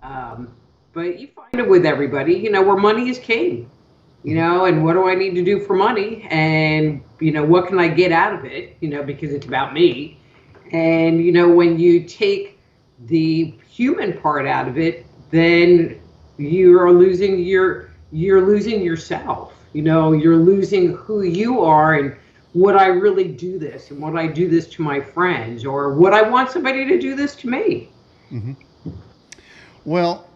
But you find it with everybody, where money is king, and what do I need to do for money? And, what can I get out of it, because it's about me. And, when you take the human part out of it, then you're losing yourself. You're losing who you are, and would I really do this, and would I do this to my friends, or would I want somebody to do this to me? Hmm. Well,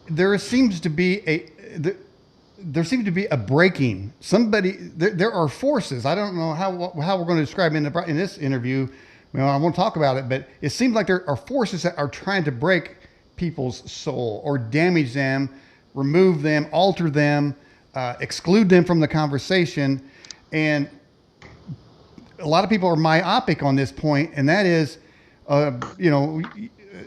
there seems to be there seems to be a breaking. There are forces. I don't know how we're going to describe it in this interview. I won't talk about it, but it seems like there are forces that are trying to break people's soul or damage them, remove them, alter them, exclude them from the conversation. And a lot of people are myopic on this point, and that is,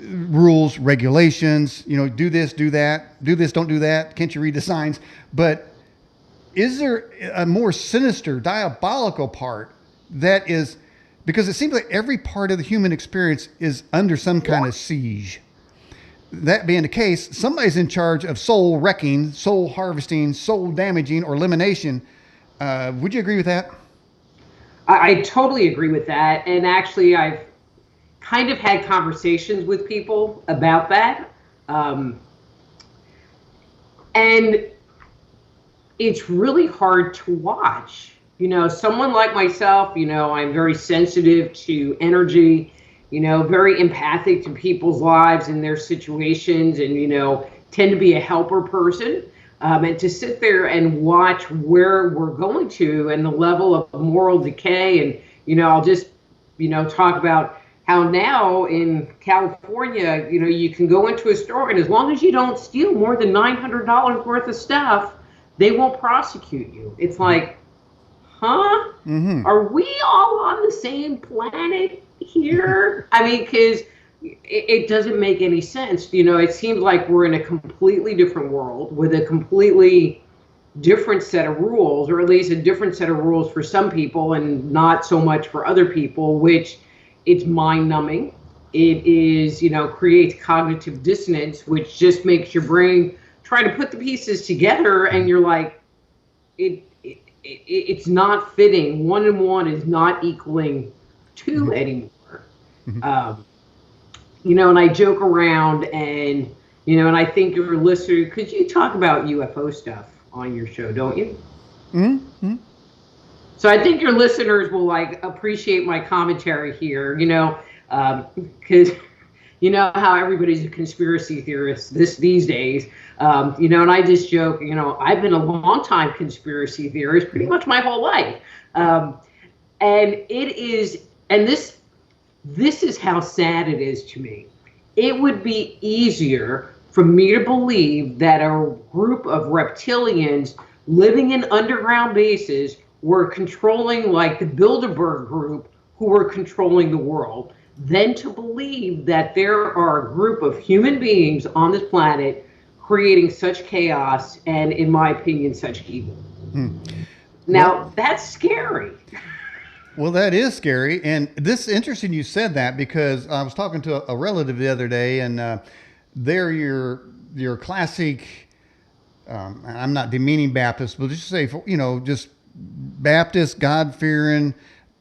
rules, regulations, do this, do that, do this, don't do that. Can't you read the signs? But is there a more sinister, diabolical part that is, because it seems like every part of the human experience is under some kind of siege. That being the case, somebody's in charge of soul wrecking, soul harvesting, soul damaging, or elimination. Would you agree with that? I totally agree with that. And actually, I've kind of had conversations with people about that. And it's really hard to watch. Someone like myself, I'm very sensitive to energy, very empathic to people's lives and their situations, and, tend to be a helper person. And to sit there and watch where we're going to and the level of moral decay. And, I'll just, talk about how now in California, you can go into a store, and as long as you don't steal more than $900 worth of stuff, they won't prosecute you. It's like, huh? Mm-hmm. Are we all on the same planet here? I mean, because it doesn't make any sense. It seems like we're in a completely different world with a completely different set of rules, or at least a different set of rules for some people and not so much for other people, which it's mind numbing. It is, creates cognitive dissonance, which just makes your brain try to put the pieces together, and you're like, it's not fitting. 1 and 1 is not equaling 2 anymore. Mm-hmm. And I joke around, and, and I think your listener, because you talk about UFO stuff on your show, don't you? Mm-hmm. So I think your listeners will appreciate my commentary here, because how everybody's a conspiracy theorist these days, and I just joke, I've been a long time conspiracy theorist, pretty much my whole life. And it is, and this is how sad it is to me. It would be easier for me to believe that a group of reptilians living in underground bases were controlling, like the Bilderberg group, who were controlling the world, than to believe that there are a group of human beings on this planet creating such chaos and, in my opinion, such evil. Now, that's scary. Well, that is scary. And this is interesting you said that, because I was talking to a relative the other day, and they're your classic, I'm not demeaning Baptist, but just say, just Baptist, God-fearing,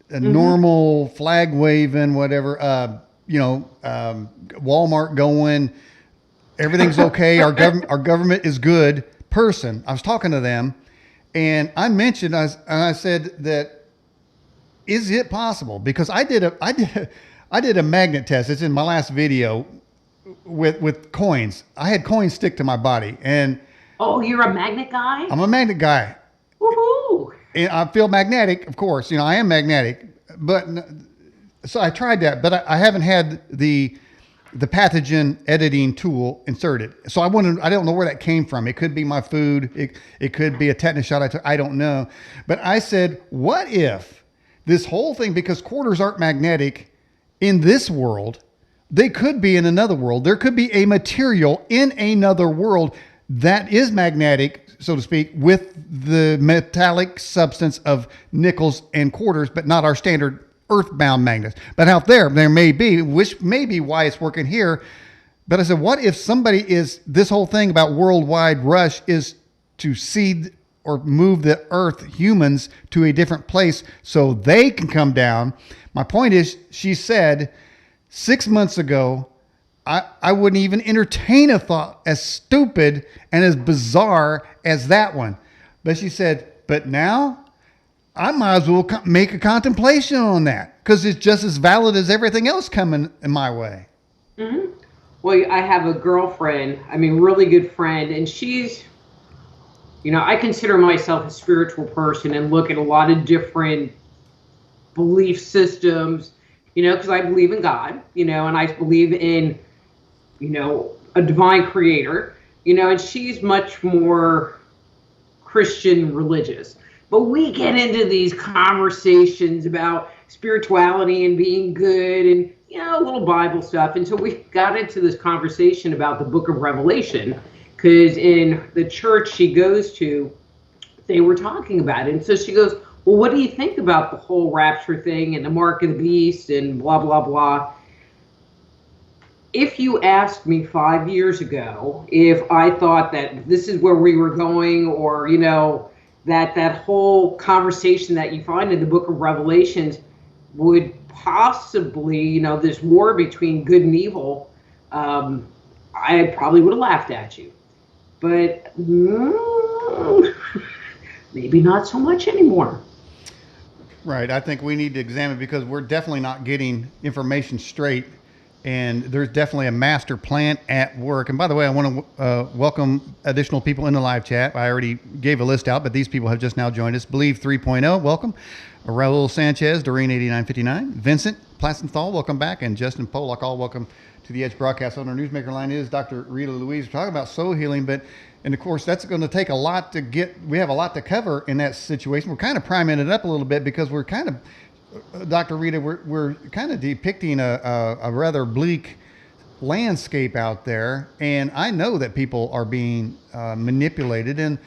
normal, flag-waving, whatever, Walmart going, everything's okay, our government is good person. I was talking to them, and I mentioned, I said that, is it possible? Because I did a magnet test. It's in my last video with coins. I had coins stick to my body, and oh, you're a magnet guy? I'm a magnet guy. Woohoo! And I feel magnetic, of course. I am magnetic, but so I tried that, but I haven't had the pathogen editing tool inserted. So I don't know where that came from. It could be my food. It could be a tetanus shot I took. I don't know. But I said, what if this whole thing, because quarters aren't magnetic in this world, they could be in another world. There could be a material in another world that is magnetic, so to speak, with the metallic substance of nickels and quarters, but not our standard earthbound magnets. But out there may be, which may be why it's working here. But I said, what if somebody is, this whole thing about worldwide rush is to seed or move the earth, humans, to a different place so they can come down. My point is, she said 6 months ago, I wouldn't even entertain a thought as stupid and as bizarre as that one. But she said, but now I might as well make a contemplation on that because it's just as valid as everything else coming in my way. Mm-hmm. Well, I have a girlfriend, I mean, really good friend, and she's, I consider myself a spiritual person and look at a lot of different belief systems, because I believe in God, and I believe in, a divine creator, and she's much more Christian religious. But we get into these conversations about spirituality and being good and, a little Bible stuff. And so we got into this conversation about the book of Revelation, because in the church she goes to, they were talking about it. And so she goes, well, what do you think about the whole rapture thing and the mark of the beast and blah, blah, blah? If you asked me 5 years ago if I thought that this is where we were going, or, that whole conversation that you find in the book of Revelations would possibly, this war between good and evil, I probably would have laughed at you. But maybe not so much anymore. Right. I think we need to examine, because we're definitely not getting information straight. And there's definitely a master plan at work. And by the way, I want to welcome additional people in the live chat. I already gave a list out, but these people have just now joined us. Believe 3.0, welcome. Raul Sanchez, Doreen 8959, Vincent Platzenthal, welcome back. And Justin Pollock, all welcome to the Edge broadcast. On our newsmaker line is Dr. Rita Louise. We're talking about soul healing, and of course, that's going to take a lot to get. We have a lot to cover in that situation. We're kind of priming it up a little bit because we're kind of, Dr. Rita, we're kind of depicting a rather bleak landscape out there, and I know that people are being manipulated, and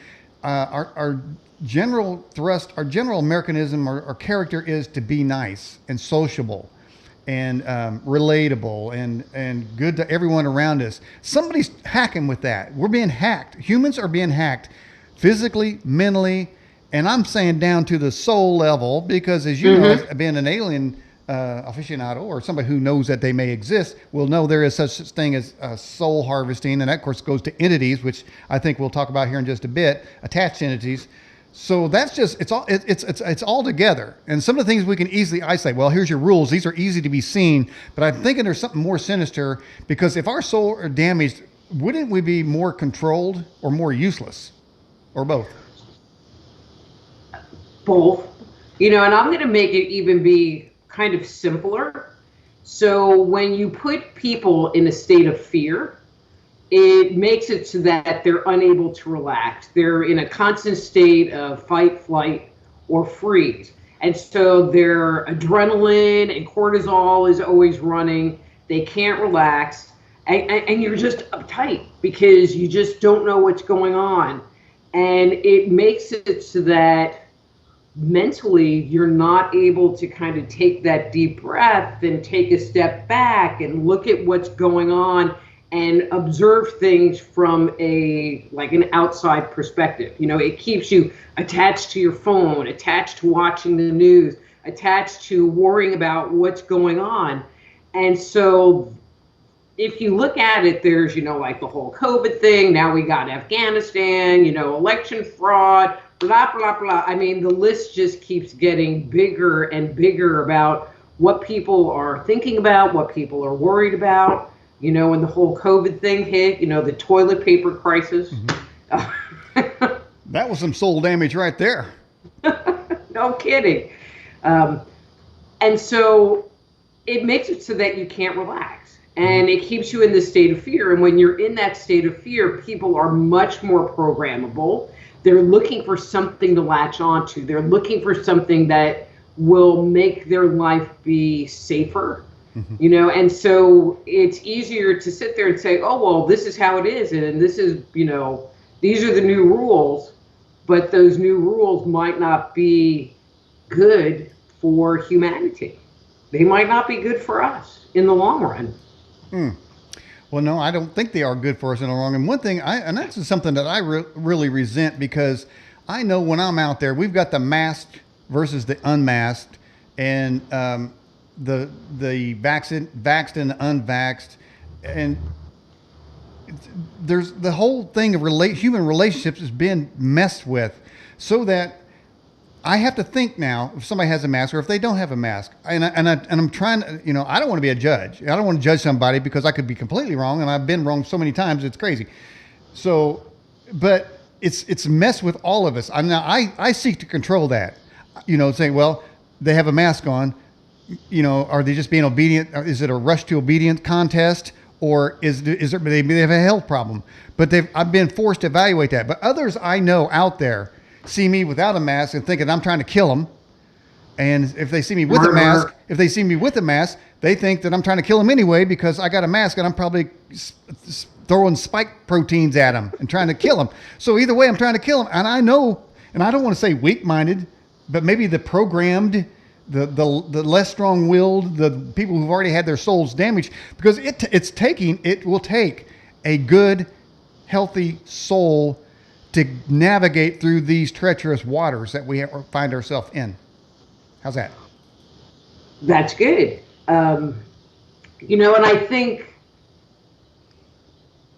our general thrust, our general Americanism, our character is to be nice and sociable and relatable and good to everyone around us. Somebody's hacking with that. We're being hacked. Humans are being hacked physically, mentally, and I'm saying down to the soul level, because as you know, as being an alien aficionado, or somebody who knows that they may exist, will know there is such thing as soul harvesting. And that, of course, goes to entities, which I think we'll talk about here in just a bit, attached entities. So that's just, it's all together. And some of the things we can easily isolate. Well, here's your rules. These are easy to be seen. But I'm thinking there's something more sinister, because if our soul are damaged, wouldn't we be more controlled or more useless, or both? Both, and I'm going to make it even be kind of simpler. So when you put people in a state of fear, it makes it so that they're unable to relax. They're in a constant state of fight, flight, or freeze. And so their adrenaline and cortisol is always running. They can't relax. And you're just uptight because you just don't know what's going on. And it makes it so that mentally you're not able to kind of take that deep breath and take a step back and look at what's going on and observe things from an outside perspective. It keeps you attached to your phone, attached to watching the news, attached to worrying about what's going on. And so if you look at it, there's, like the whole COVID thing. Now we got Afghanistan, election fraud, blah, blah, blah. I mean, the list just keeps getting bigger and bigger about what people are thinking about, what people are worried about. When the whole COVID thing hit, the toilet paper crisis. That was some soul damage right there. No kidding. And so it makes it so that you can't relax. And it keeps you in this state of fear. And when you're in that state of fear, people are much more programmable. They're looking for something to latch onto. They're looking for something that will make their life be safer. And so it's easier to sit there and say, oh, well, this is how it is. And this is, these are the new rules. But those new rules might not be good for humanity. They might not be good for us in the long run. Well, no, I don't think they are good for us in the long run. And one thing, and that's something that I really resent, because I know when I'm out there, we've got the masked versus the unmasked, and the vaxxed and the unvaxxed, and there's the whole thing of human relationships has been messed with, so that I have to think now if somebody has a mask or if they don't have a mask, and I'm trying to, I don't want to be a judge. I don't want to judge somebody because I could be completely wrong, and I've been wrong so many times it's crazy. So, but it's messed with all of us. I seek to control that, saying, well, they have a mask on, are they just being obedient? Is it a rush to obedience contest, or is there maybe they have a health problem? But I've been forced to evaluate that. But others I know out there see me without a mask and thinking I'm trying to kill them. And if they see me with a mask, they think that I'm trying to kill them anyway because I got a mask and I'm probably throwing spike proteins at them and trying to kill them. So either way, I'm trying to kill them. And I know, and I don't want to say weak-minded, but maybe the programmed, the less strong-willed, the people who've already had their souls damaged, because it will take a good, healthy soul to navigate through these treacherous waters that we find ourselves in. How's that? That's good. And I think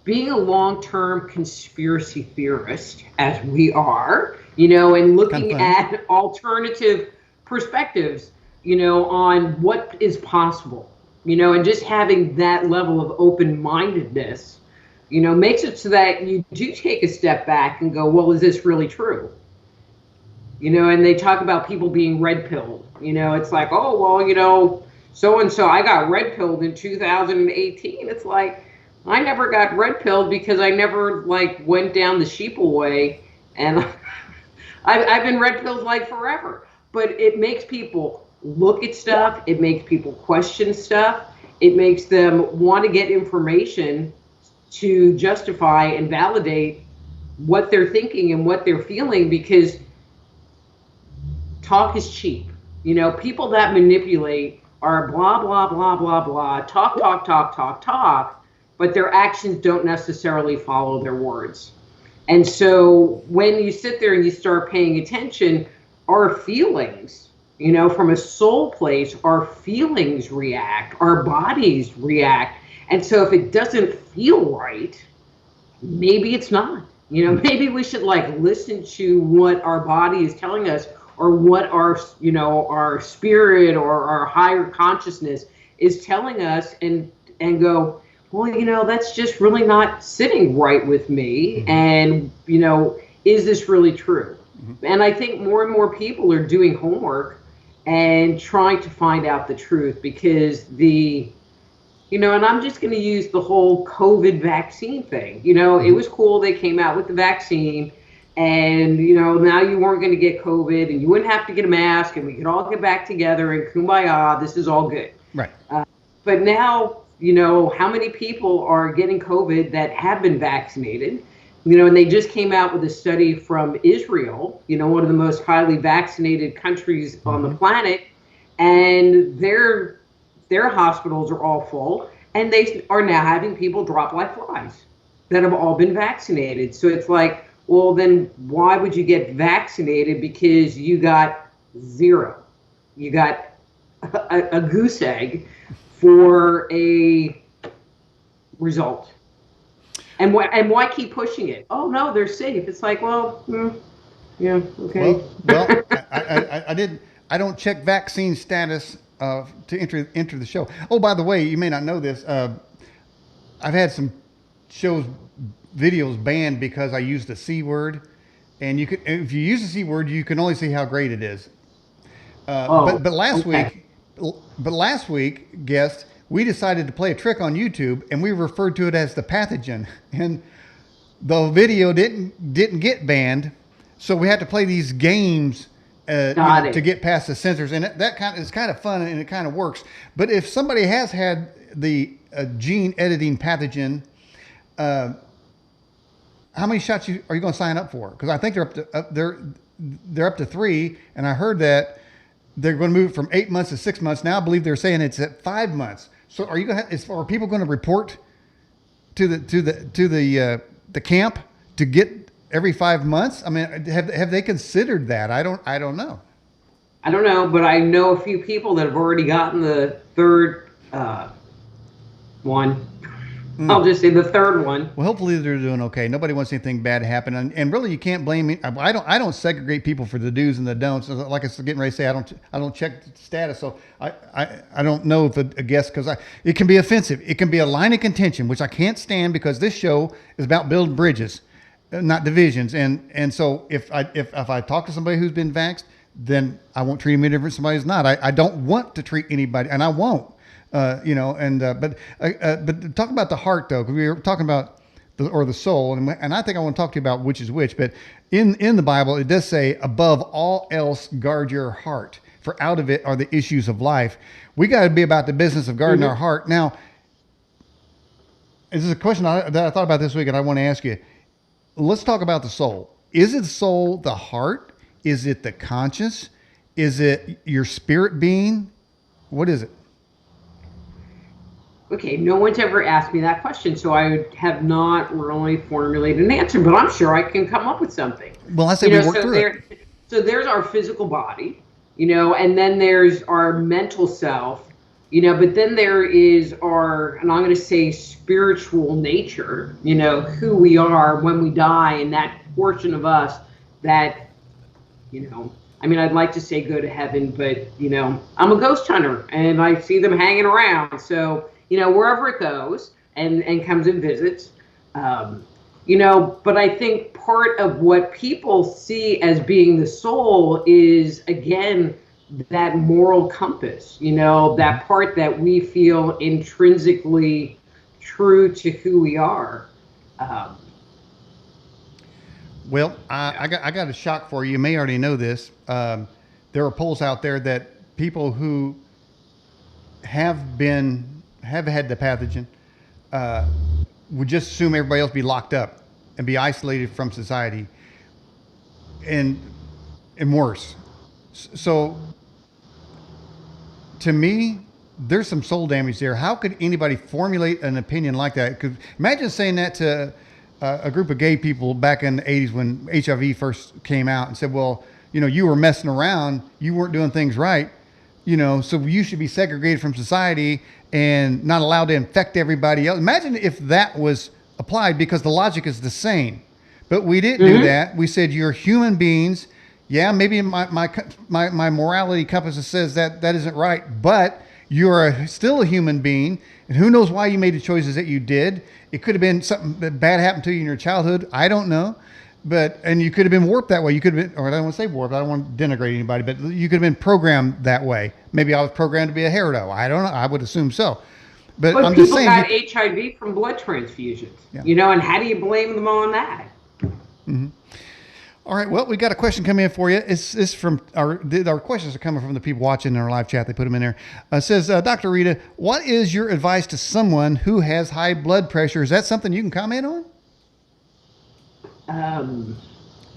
being a long-term conspiracy theorist, as we are, and looking at alternative perspectives, on what is possible, and just having that level of open-mindedness, makes it so that you do take a step back and go, well, is this really true? And they talk about people being red-pilled. It's like, oh, well, so-and-so, I got red-pilled in 2018. It's like, I never got red-pilled because I never, went down the sheeple way. And I've been red-pilled, forever. But it makes people look at stuff. It makes people question stuff. It makes them want to get information to justify and validate what they're thinking and what they're feeling, because talk is cheap. People that manipulate are blah, blah, blah, blah, blah, talk, but their actions don't necessarily follow their words. And so when you sit there and you start paying attention, our feelings, from a soul place, our feelings react, our bodies react. And so if it doesn't feel right, maybe it's not. Maybe we should listen to what our body is telling us, or what our spirit or our higher consciousness is telling us, and go, well, that's just really not sitting right with me. And, is this really true? And I think more and more people are doing homework and trying to find out the truth, because and I'm just going to use the whole COVID vaccine thing. It was cool. They came out with the vaccine, and, now you weren't going to get COVID, and you wouldn't have to get a mask, and we could all get back together and kumbaya. This is all good. Right. But now, how many people are getting COVID that have been vaccinated? And they just came out with a study from Israel, one of the most highly vaccinated countries on the planet, and their hospitals are all full, and they are now having people drop like flies that have all been vaccinated. So it's like, well, then why would you get vaccinated? Because you got zero. You got a goose egg for a result. And why keep pushing it? Oh no, they're safe. It's like, well, yeah, okay. Well, I don't check vaccine status to enter the show. Oh, by the way, you may not know this. I've had some videos banned because I used the C word, and if you use the C word, you can only see how great it is. But last week, guest, we decided to play a trick on YouTube, and we referred to it as the pathogen, and the video didn't get banned, so we had to play these games to get past the censors, and it's kind of fun, and it kind of works. But if somebody has had the gene editing pathogen, how many shots are you going to sign up for? Because I think they're up to 3, and I heard that they're going to move from 8 months to 6 months. Now I believe they're saying it's at 5 months. So are people going to report the camp to get every 5 months? I mean, have they considered that? I don't know. I don't know, but I know a few people that have already gotten the third one. I'll just say the third one. Well, hopefully they're doing okay. Nobody wants anything bad to happen, and really, you can't blame me. I don't segregate people for the do's and the don'ts. Like I was getting ready to say, I don't check the status, so I don't know if a guest, because it can be offensive. It can be a line of contention, which I can't stand, because this show is about building bridges, not divisions. And so if I talk to somebody who's been vaxxed, then I won't treat them any different than somebody who's not. I don't want to treat anybody, and I won't. But talk about the heart, though, because we were talking about the soul, and I think I want to talk to you about which is which. But in the Bible, it does say, above all else, guard your heart, for out of it are the issues of life. We got to be about the business of guarding our heart. Now, this is a question that I thought about this week, and I want to ask you. Let's talk about the soul. Is it the soul, the heart? Is it the conscious? Is it your spirit being? What is it? Okay, no one's ever asked me that question, so I have not really formulated an answer, but I'm sure I can come up with something. Well, I say we work through it. So there's our physical body, and then there's our mental self, but then there is our, and I'm going to say spiritual nature, who we are when we die, and that portion of us that, I'd like to say go to heaven, but, I'm a ghost hunter, and I see them hanging around, so wherever it goes and comes and visits, but I think part of what people see as being the soul is, again, that moral compass, that part that we feel intrinsically true to who we are. Well, I got a shock for you. You may already know this. There are polls out there that people who have had the pathogen would just assume everybody else be locked up and be isolated from society, and worse. So to me, there's some soul damage there. How could anybody formulate an opinion like that? Because imagine saying that to a group of gay people back in the 80s when HIV first came out, and said, well, you were messing around, you weren't doing things right, so you should be segregated from society and not allowed to infect everybody else. Imagine if that was applied, because the logic is the same. But we didn't do that. We said, you're human beings. Yeah, maybe my morality compass says that isn't right, but you're still a human being, and who knows why you made the choices that you did. It could have been something that bad happened to you in your childhood. I don't know. And you could have been warped that way. You could have been, or I don't want to say warped, I don't want to denigrate anybody, but you could have been programmed that way. Maybe I was programmed to be a hairdo. I don't know. I would assume so. But I'm just saying. People got HIV from blood transfusions, and how do you blame them on that? Mm-hmm. All right. Well, we got a question coming in for you. It's from our questions are coming from the people watching in our live chat. They put them in there. It says, Dr. Rita, what is your advice to someone who has high blood pressure? Is that something you can comment on?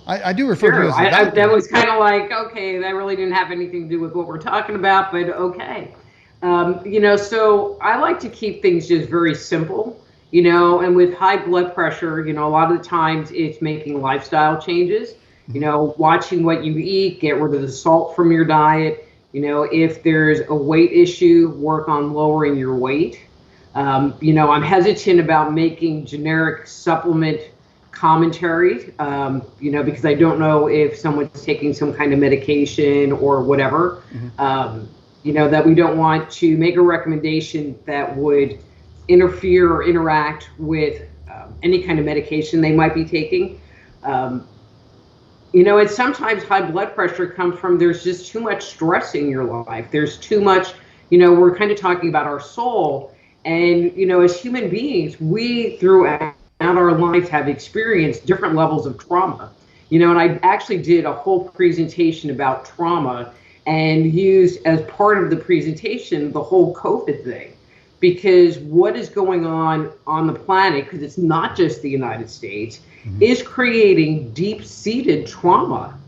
I do refer to it as a doctor. That was kind of like, okay, that really didn't have anything to do with what we're talking about, but okay. So I like to keep things just very simple, and with high blood pressure, a lot of the times it's making lifestyle changes, watching what you eat, get rid of the salt from your diet. If there's a weight issue, work on lowering your weight. I'm hesitant about making generic supplement commentary, because I don't know if someone's taking some kind of medication or whatever, that we don't want to make a recommendation that would interfere or interact with any kind of medication they might be taking. And sometimes high blood pressure comes from there's just too much stress in your life. There's too much, we're kind of talking about our soul. And, as human beings, we throughout our lives have experienced different levels of trauma. And I actually did a whole presentation about trauma and used as part of the presentation the whole COVID thing. Because what is going on the planet, because it's not just the United States, is creating deep-seated trauma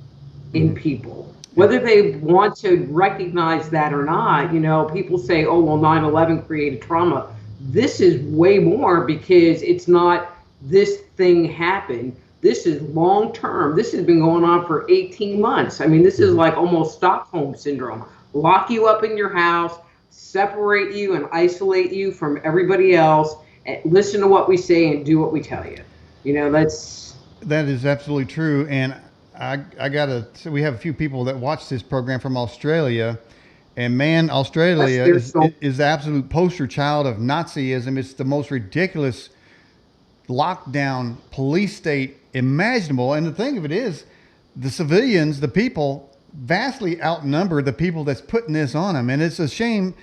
in people. Whether they want to recognize that or not, people say, oh, well, 9/11 created trauma. this is way more, because it's not this thing happened. This is long term. This has been going on for 18 months. I mean, this is like almost Stockholm syndrome. Lock you up in your house, separate you and isolate you from everybody else, and listen to what we say and do what we tell you. That is absolutely true. And so we have a few people that watch this program from Australia, and man, Australia is the absolute poster child of Nazism. It's the most ridiculous lockdown police state imaginable. And the thing of it is, the civilians, the people, vastly outnumber the people that's putting this on them. And it's a shame,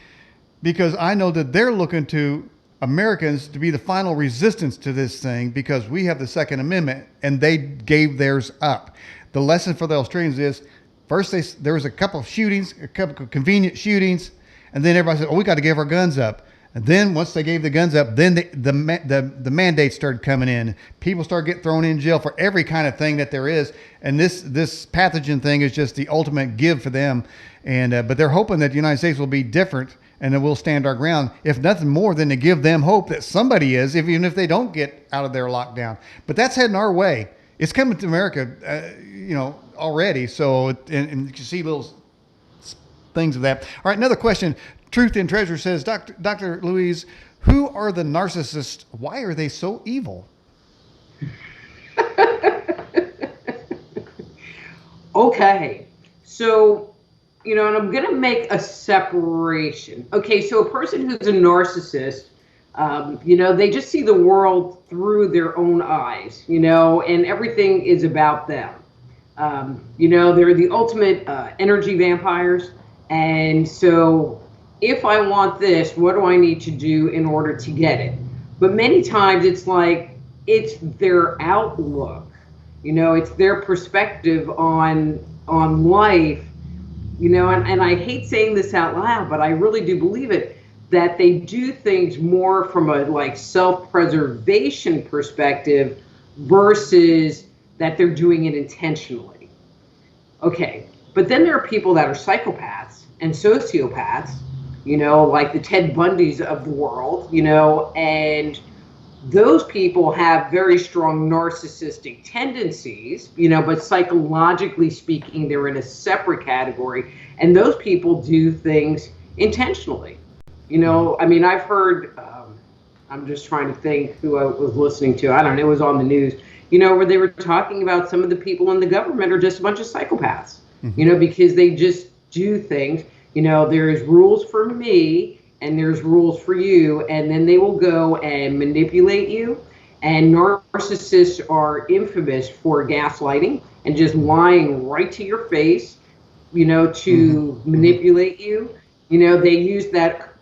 because I know that they're looking to Americans to be the final resistance to this thing, because we have the Second Amendment and they gave theirs up. The lesson for the Australians is, first there was a couple of shootings, a couple of convenient shootings, and then everybody said, "Oh, we got to give our guns up." And then once they gave the guns up, then the mandates started coming in. People started getting thrown in jail for every kind of thing that there is. And this pathogen thing is just the ultimate give for them. And but they're hoping that the United States will be different, and that we'll stand our ground, if nothing more than to give them hope that somebody is, even if they don't get out of their lockdown. But that's heading our way. It's coming to America, already. So, and you can see little things of that. All right, another question. Truth and Treasure says, Dr. Louise, who are the narcissists? Why are they so evil? Okay, so, and I'm going to make a separation. Okay, so a person who's a narcissist, they just see the world through their own eyes, and everything is about them. They're the ultimate energy vampires. And so if I want this, what do I need to do in order to get it? But many times it's like, it's their outlook, it's their perspective on life, and I hate saying this out loud, but I really do believe it, that they do things more from a self-preservation perspective versus that they're doing it intentionally. Okay, but then there are people that are psychopaths and sociopaths, like the Ted Bundys of the world, and those people have very strong narcissistic tendencies, but psychologically speaking, they're in a separate category. And those people do things intentionally. I've heard, I'm just trying to think who I was listening to. I don't know, it was on the news, where they were talking about some of the people in the government are just a bunch of psychopaths, because they just do things. There's rules for me and there's rules for you, and then they will go and manipulate you. And narcissists are infamous for gaslighting and just lying right to your face, to manipulate you. They use that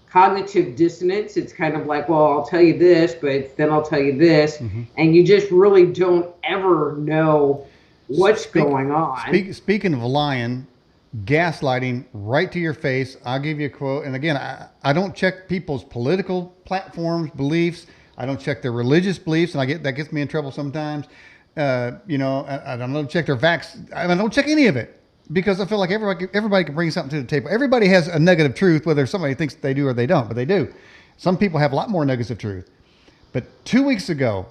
cognitive dissonance. It's kind of like, well, I'll tell you this, but then I'll tell you this. And you just really don't ever know what's going on. Speaking of lying, gaslighting right to your face. I'll give you a quote. And again, I don't check people's political platforms, beliefs. I don't check their religious beliefs, and that gets me in trouble sometimes. I don't check their vax. I don't check any of it, because I feel like everybody can bring something to the table. Everybody has a nugget of truth, whether somebody thinks they do or they don't, but they do. Some people have a lot more nuggets of truth. But 2 weeks ago,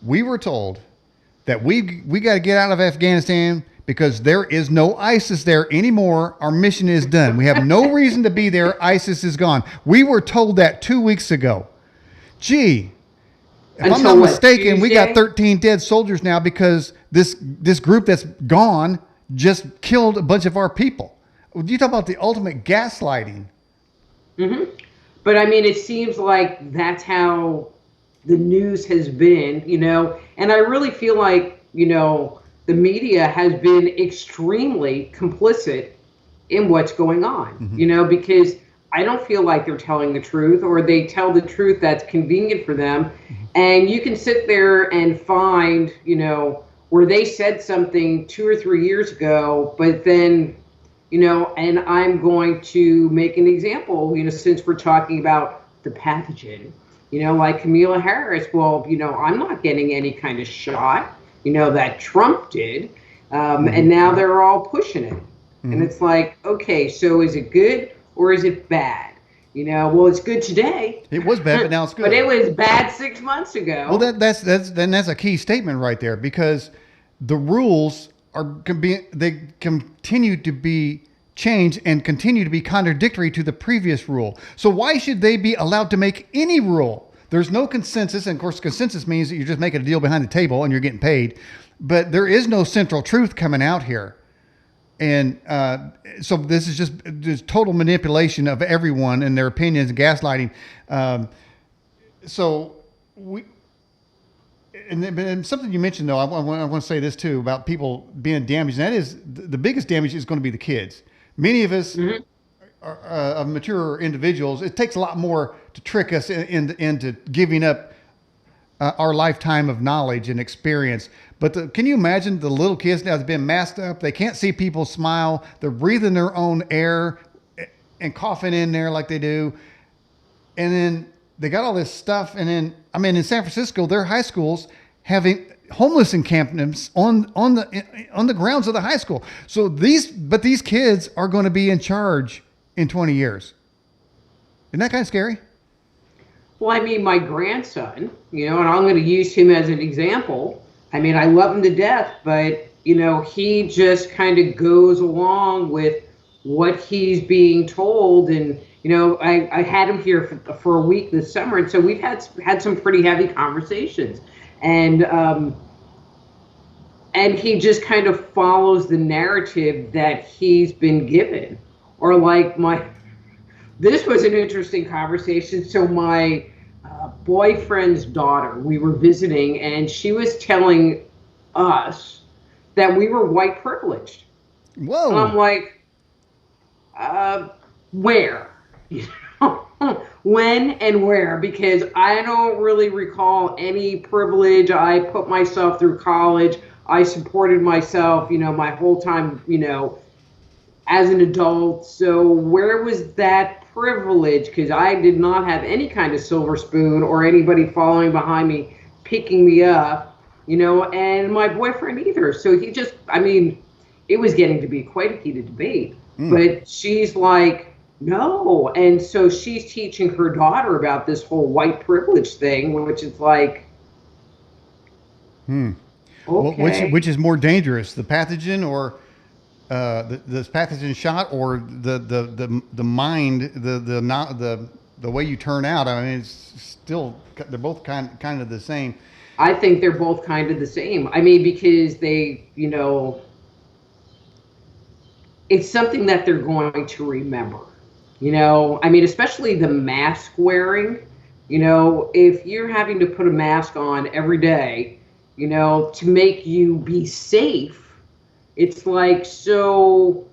we were told that we got to get out of Afghanistan because there is no ISIS there anymore. Our mission is done. We have no reason to be there. ISIS is gone. We were told that 2 weeks ago. Gee, if I'm not mistaken, we got 13 dead soldiers now because this group that's gone just killed a bunch of our people. You talk about the ultimate gaslighting. But it seems like that's how the news has been, and I really feel like, the media has been extremely complicit in what's going on, because I don't feel like they're telling the truth, or they tell the truth that's convenient for them. And you can sit there and find, where they said something 2 or 3 years ago, but then, and I'm going to make an example, since we're talking about the pathogen, like Kamala Harris. Well, I'm not getting any kind of shot, that Trump did. And now they're all pushing it. And it's like, okay, so is it good or is it bad? Well, it's good today. It was bad, but now it's good. But it was bad 6 months ago. Well, that's a key statement right there, because the rules they continue to be changed and continue to be contradictory to the previous rule. So why should they be allowed to make any rule? There's no consensus, and of course, consensus means that you're just making a deal behind the table and you're getting paid. But there is no central truth coming out here. And so this is just total manipulation of everyone and their opinions, gaslighting. And something you mentioned, though, I want to say this too about people being damaged. And that is the biggest damage is going to be the kids. Many of us are mature individuals. It takes a lot more to trick us into giving up our lifetime of knowledge and experience. But can you imagine the little kids now that's been masked up? They can't see people smile. They're breathing their own air and coughing in there like they do. And then they got all this stuff. And then, in San Francisco, their high schools having homeless encampments on the grounds of the high school. So these kids are going to be in charge in 20 years. Isn't that kind of scary? Well, my grandson, and I'm going to use him as an example. I love him to death, but, he just kind of goes along with what he's being told. And, I had him here for a week this summer. And so we've had some pretty heavy conversations. And he just kind of follows the narrative that he's been given. Or this was an interesting conversation. So my boyfriend's daughter, we were visiting, and she was telling us that we were white privileged. Whoa. And I'm like, where? When and where? Because I don't really recall any privilege. I put myself through college. I supported myself, my whole time, as an adult. So where was that privilege? Because I did not have any kind of silver spoon or anybody following behind me, picking me up, and my boyfriend either. So he just, it was getting to be quite a heated debate. But she's like, no. And so she's teaching her daughter about this whole white privilege thing, which is like, okay. Well, which is more dangerous, the pathogen or this pathogen shot, or the mind, the way you turn out? It's still, they're both kind of the same. I think they're both kind of the same. Because they, it's something that they're going to remember. Especially the mask wearing. If you're having to put a mask on every day, to make you be safe. It's like, so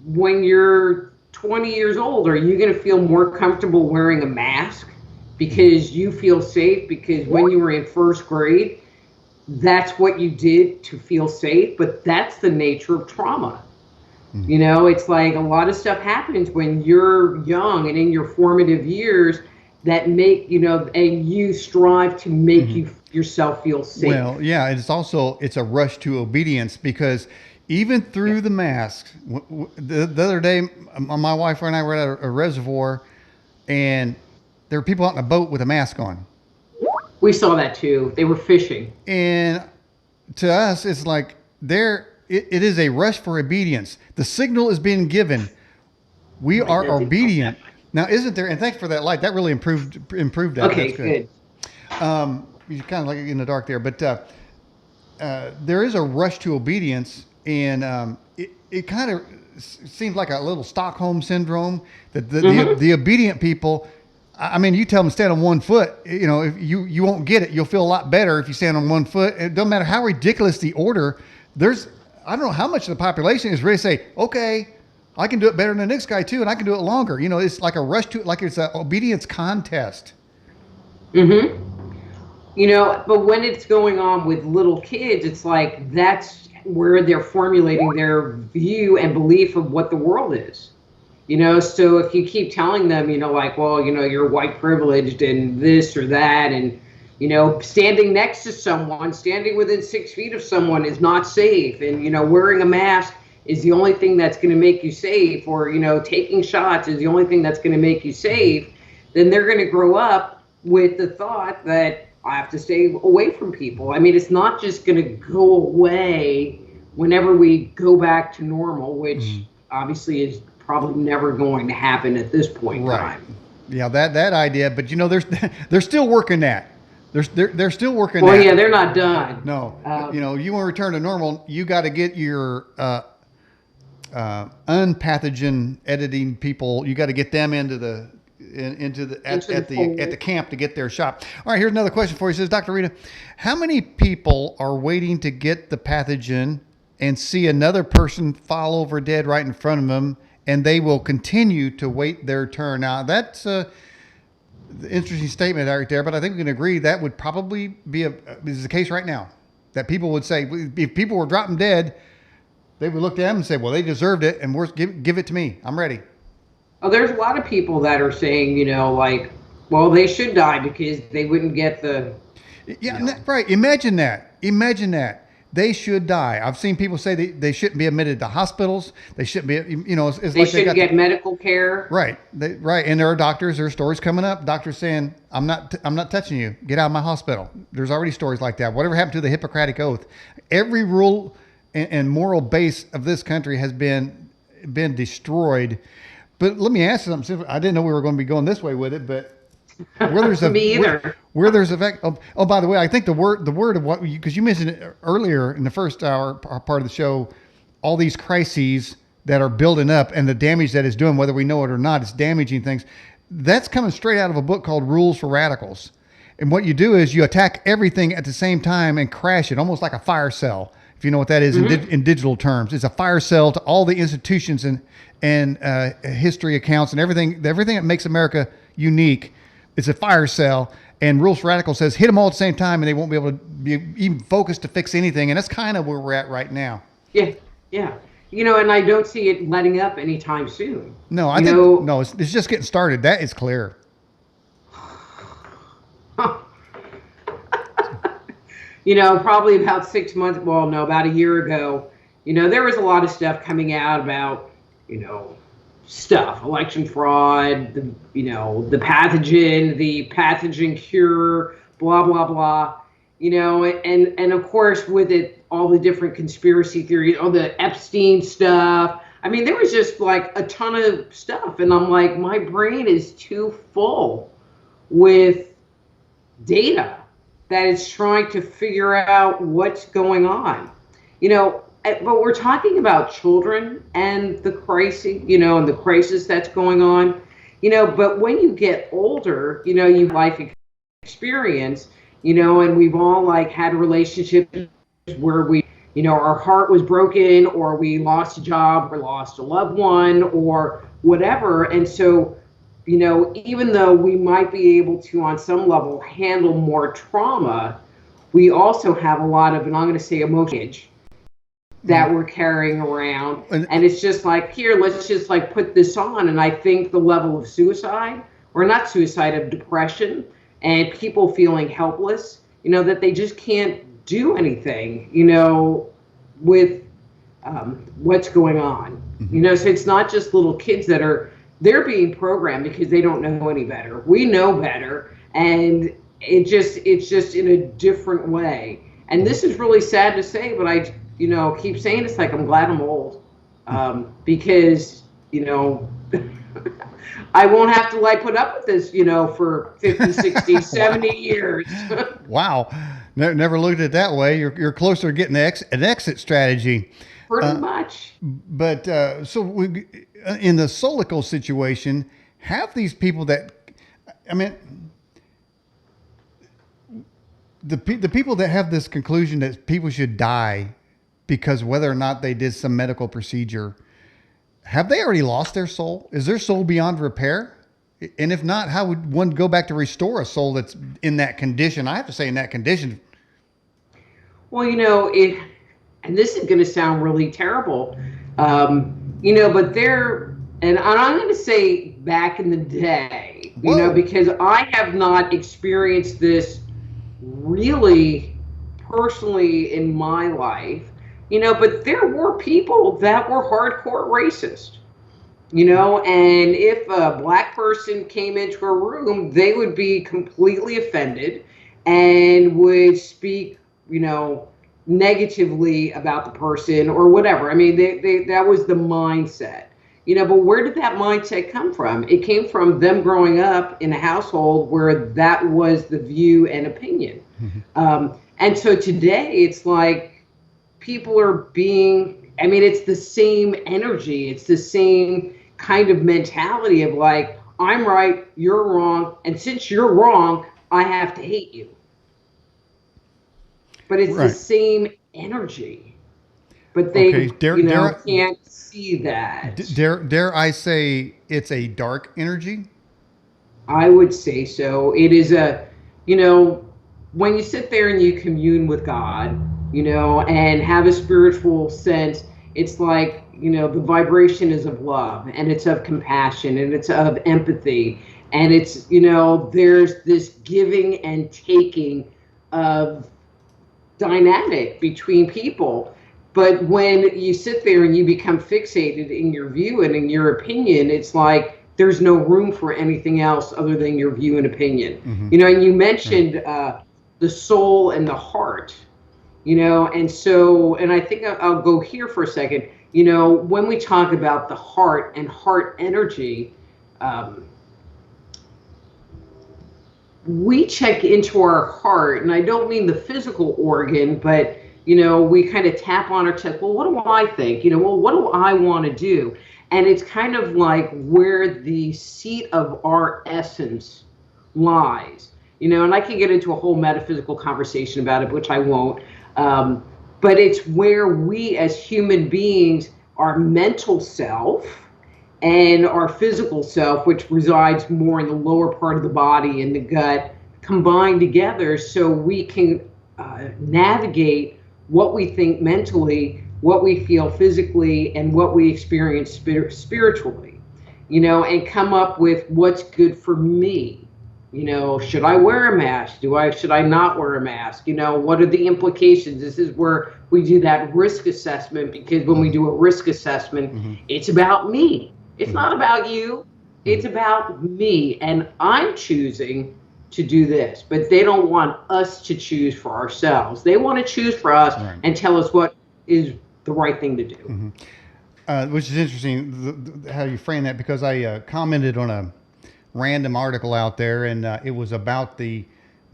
when you're 20 years old, are you going to feel more comfortable wearing a mask because you feel safe? Because when you were in first grade, that's what you did to feel safe. But that's the nature of trauma. It's like a lot of stuff happens when you're young and in your formative years that make, and you strive to make yourself feel safe. Well, yeah, it's a rush to obedience, because even through the masks, the other day, my wife and I were at a reservoir, and there were people out in a boat with a mask on. We saw that too. They were fishing. And to us, it's like it is a rush for obedience. The signal is being given. We are obedient. Now, isn't there? And thanks for that light. That really improved that. Okay, that's good. You're kind of like in the dark there, but there is a rush to obedience, and it kind of seems like a little Stockholm syndrome that the obedient people. You tell them to stand on one foot. If you won't get it, you'll feel a lot better if you stand on one foot. It doesn't matter how ridiculous the order. I don't know how much of the population is ready to say, okay, I can do it better than the next guy too, and I can do it longer. It's like a rush to it, like it's an obedience contest. But when it's going on with little kids, it's like that's where they're formulating their view and belief of what the world is. So if you keep telling them, you're white privileged and this or that, and standing next to someone, standing within 6 feet of someone is not safe, and wearing a mask is the only thing that's going to make you safe, or, taking shots is the only thing that's going to make you safe, then they're going to grow up with the thought that I have to stay away from people. I mean, it's not just going to go away whenever we go back to normal, which obviously is probably never going to happen at this point in time. Yeah, that idea, but they're still working that. They're still working. Well, yeah, they're not done. No, you want to return to normal, you got to get your unpathogen editing people. You got to get them into the camp to get their shot. All right, here's another question for you. It says, Dr. Rita, how many people are waiting to get the pathogen and see another person fall over dead right in front of them, and they will continue to wait their turn? Now, that's an interesting statement right there, but I think we can agree that would probably be this is the case right now, that people would say, if people were dropping dead, they would look at them and say, well, they deserved it, and give it to me. I'm ready. Oh, there's a lot of people that are saying, well, they should die because they wouldn't get the... Yeah, right. Imagine that. They should die. I've seen people say they shouldn't be admitted to hospitals. They shouldn't be, it's they like shouldn't get medical care. Right. Right. And there are stories coming up. Doctors saying, I'm not touching you. Get out of my hospital. There's already stories like that. Whatever happened to the Hippocratic Oath? Every rule and moral base of this country has been destroyed. But let me ask you something. I didn't know we were going to be going this way with it, but where there's a me either. Where there's a fact. Oh, by the way, I think the word of what, because you mentioned it earlier in the first hour part of the show, all these crises that are building up and the damage that it's doing, whether we know it or not, it's damaging things. That's coming straight out of a book called Rules for Radicals. And what you do is you attack everything at the same time and crash it, almost like a fire cell. If you know what that is in digital terms, it's a fire cell to all the institutions and history accounts and everything that makes America unique. It's a fire cell, and Rules for Radicals says hit them all at the same time, and they won't be able to be even focused to fix anything. And that's kind of where we're at right now. Yeah. And I don't see it letting up anytime soon. No, I think no. It's just getting started. That is clear. Probably about 6 months. Well, no, about a year ago. There was a lot of stuff coming out about election fraud, the pathogen cure, blah, blah, blah, and of course with it, all the different conspiracy theories, all the Epstein stuff. I mean, there was just like a ton of stuff. And I'm like, my brain is too full with data that it's trying to figure out what's going on, but we're talking about children and the crisis, and the crisis that's going on, but when you get older, you life experience, and we've all had relationships where we, our heart was broken, or we lost a job, or lost a loved one, or whatever. And so, even though we might be able to, on some level, handle more trauma, we also have a lot of, and I'm going to say, emotion that we're carrying around. And it's just like, here, let's just put this on. And I think the level of suicide, or not suicide, of depression, and people feeling helpless, that they just can't do anything, with what's going on. So it's not just little kids they're being programmed because they don't know any better. We know better, and it's just in a different way. And this is really sad to say, but I keep saying it's like, I'm glad I'm old, because, I won't have to put up with this, for 50, 60, 70 years. Wow. Never looked at it that way. You're closer to getting an exit strategy. Pretty much. But so in the Solical situation, have these people that, the people that have this conclusion that people should die because whether or not they did some medical procedure, have they already lost their soul? Is their soul beyond repair? And if not, how would one go back to restore a soul that's in that condition? I have to say, in that condition. Well, and this is going to sound really terrible, but and I'm going to say back in the day, because I have not experienced this really personally in my life, But there were people that were hardcore racist. And if a black person came into a room, they would be completely offended and would speak, negatively about the person or whatever. I mean, that was the mindset. But where did that mindset come from? It came from them growing up in a household where that was the view and opinion. And so today it's like people are it's the same energy. It's the same kind of mentality of like, I'm right, you're wrong. And since you're wrong, I have to hate you. But it's the same energy. But they, can't see that. Dare I say it's a dark energy? I would say so. It is when you sit there and you commune with God, and have a spiritual sense, it's like, the vibration is of love, and it's of compassion, and it's of empathy. And it's, there's this giving and taking of dynamic between people. But when you sit there and you become fixated in your view and in your opinion, it's like there's no room for anything else other than your view and opinion. And you mentioned the soul and the heart, and so, and I think I'll go here for a second. When we talk about the heart and heart energy, we check into our heart, and I don't mean the physical organ, but we kind of tap on our chest. Well, what do I think? Well, what do I want to do? And it's kind of like where the seat of our essence lies. And I can get into a whole metaphysical conversation about it, which I won't. But it's where we as human beings, our mental self and our physical self, which resides more in the lower part of the body and the gut, combine together so we can navigate what we think mentally, what we feel physically, and what we experience spiritually, and come up with what's good for me. Should I wear a mask? Should I not wear a mask? What are the implications? This is where we do that risk assessment, because when we do a risk assessment, it's about me. It's not about you. It's about me. And I'm choosing to do this, but they don't want us to choose for ourselves. They want to choose for us and tell us what is the right thing to do. Which is interesting how you frame that, because I commented on a random article out there, and it was about the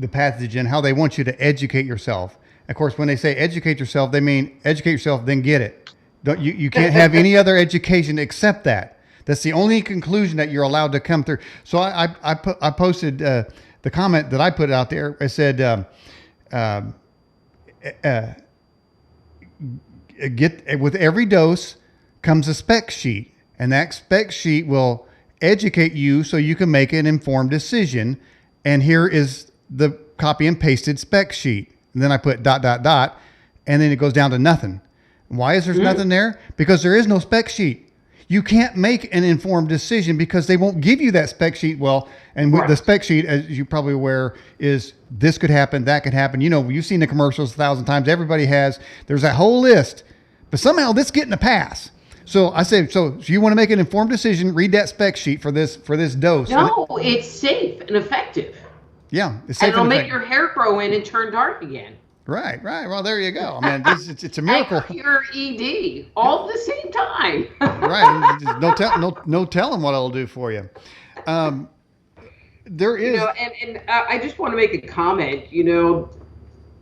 pathogen, how they want you to educate yourself. Of course, when they say educate yourself, they mean educate yourself, then get it. You can't have any other education except that. That's the only conclusion that you're allowed to come through. So I posted the comment that I put out there. I said, get with every dose comes a spec sheet, and that spec sheet will educate you so you can make an informed decision. And here is the copy and pasted spec sheet. And then I put ... and then it goes down to nothing. Why is there nothing there? Because there is no spec sheet. You can't make an informed decision because they won't give you that spec sheet. Well, and the spec sheet, as you're probably aware, is this could happen, that could happen. You've seen the commercials 1,000 times. Everybody has. There's that whole list. But somehow this getting a pass. So I say, so you want to make an informed decision, read that spec sheet for this dose. No, it's safe and effective. Yeah. It's safe and it'll make your hair grow in and turn dark again. Right. Well, there you go. I mean, it's a miracle. And cure ED all at the same time. Right. No telling what it'll do for you. There is. And I just want to make a comment.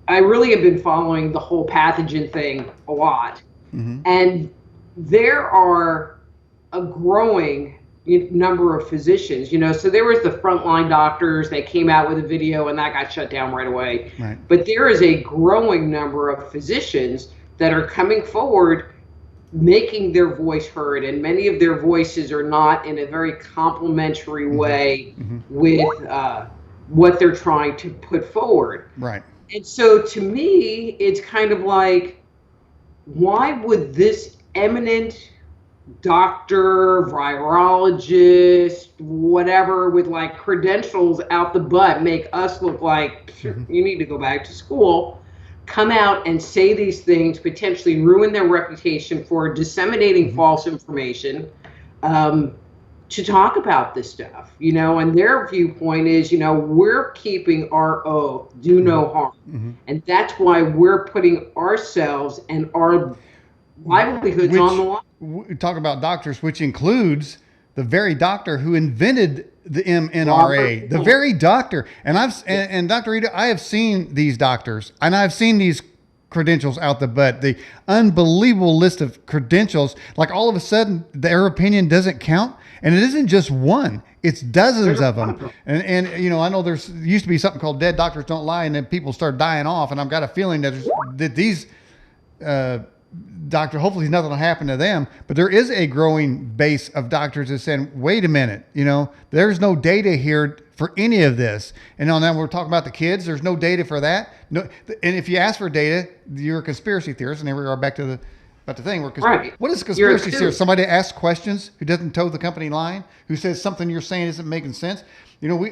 I really have been following the whole pathogen thing a lot. And there are a growing number of physicians, so there was the frontline doctors that came out with a video and that got shut down right away. Right. But there is a growing number of physicians that are coming forward, making their voice heard, and many of their voices are not in a very complimentary way with what they're trying to put forward. Right. And so to me, it's kind of like, why would this eminent doctor, virologist, whatever, with like credentials out the butt make us look like you need to go back to school? come out and say these things, potentially ruin their reputation for disseminating false information, to talk about this stuff, and their viewpoint is, we're keeping our oath, do no harm. And that's why we're putting ourselves and our livelihoods on the line. We talk about doctors, which includes the very doctor who invented the MNRA, the very doctor. And and Dr. Rita, I have seen these doctors and I've seen these credentials out the butt, the unbelievable list of credentials. Like all of a sudden their opinion doesn't count. And it isn't just one, it's dozens of them. And I know there used to be something called Dead Doctors Don't Lie, and then people start dying off. And I've got a feeling that these doctors, hopefully nothing will happen to them, but there is a growing base of doctors that saying, wait a minute, there's no data here for any of this. And on that, we're talking about the kids. There's no data for that. No, and if you ask for data, you're a conspiracy theorist. And here we are back to the thing. Right. What is a conspiracy theorist? Somebody asks questions who doesn't toe the company line, who says something you're saying isn't making sense. From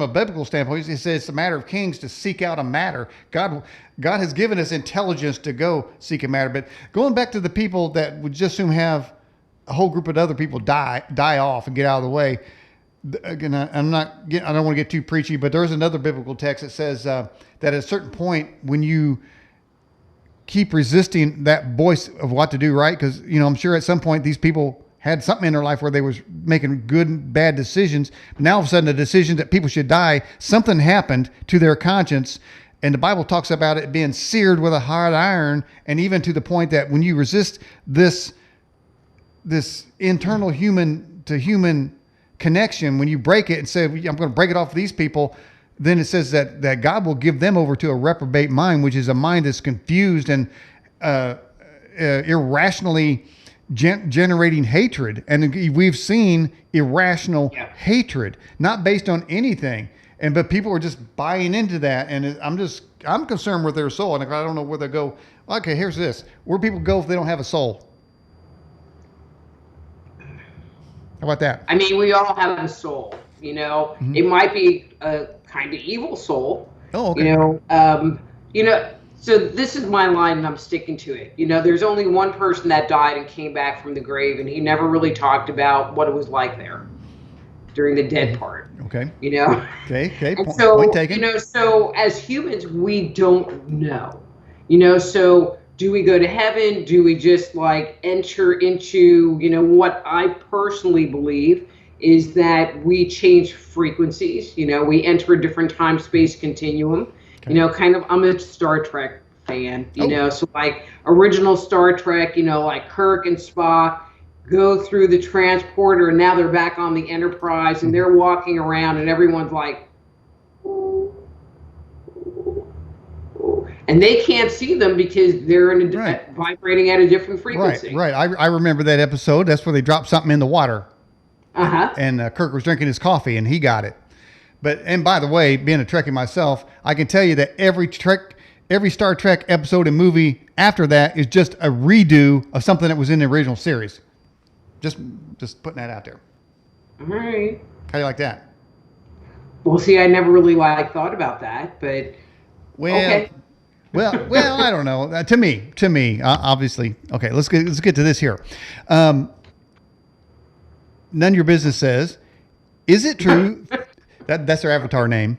a biblical standpoint, it says it's a matter of kings to seek out a matter. God has given us intelligence to go seek a matter. But going back to the people that would just soon have a whole group of other people die off and get out of the way. Again, I don't want to get too preachy, but there's another biblical text that says that at a certain point, when you keep resisting that voice of what to do, right? Because, I'm sure at some point these people had something in their life where they was making good and bad decisions. Now all of a sudden, a decision that people should die, something happened to their conscience. And the Bible talks about it being seared with a hot iron. And even to the point that when you resist this internal human to human connection, when you break it and say, I'm going to break it off these people, then it says that God will give them over to a reprobate mind, which is a mind that's confused and irrationally generating hatred. And we've seen irrational hatred, not based on anything. But people are just buying into that. And I'm concerned with their soul. And I don't know where they go. Okay, here's this. Where people go if they don't have a soul? How about that? I mean, we all have a soul, It might be a kind of evil soul. Oh, okay. So this is my line and I'm sticking to it. There's only one person that died and came back from the grave, and he never really talked about what it was like there during the dead part. Okay. Okay. And point taken. So as humans, we don't know. So do we go to heaven? Do we just enter into, what I personally believe is that we change frequencies. We enter a different time-space continuum. Okay. I'm a Star Trek fan, so original Star Trek, Kirk and Spock go through the transporter and now they're back on the Enterprise and they're walking around and everyone's like, and they can't see them because they're vibrating at a different frequency. Right. I remember that episode. That's where they dropped something in the water. And Kirk was drinking his coffee and he got it. And by the way, being a Trekkie myself, I can tell you that every Star Trek episode and movie after that is just a redo of something that was in the original series. Just putting that out there. All right. How do you like that? Well, see, I never really thought about that, but okay. Well, I don't know. To me, obviously. Okay, let's get to this here. None of Your Business says, is it true? That's their avatar name.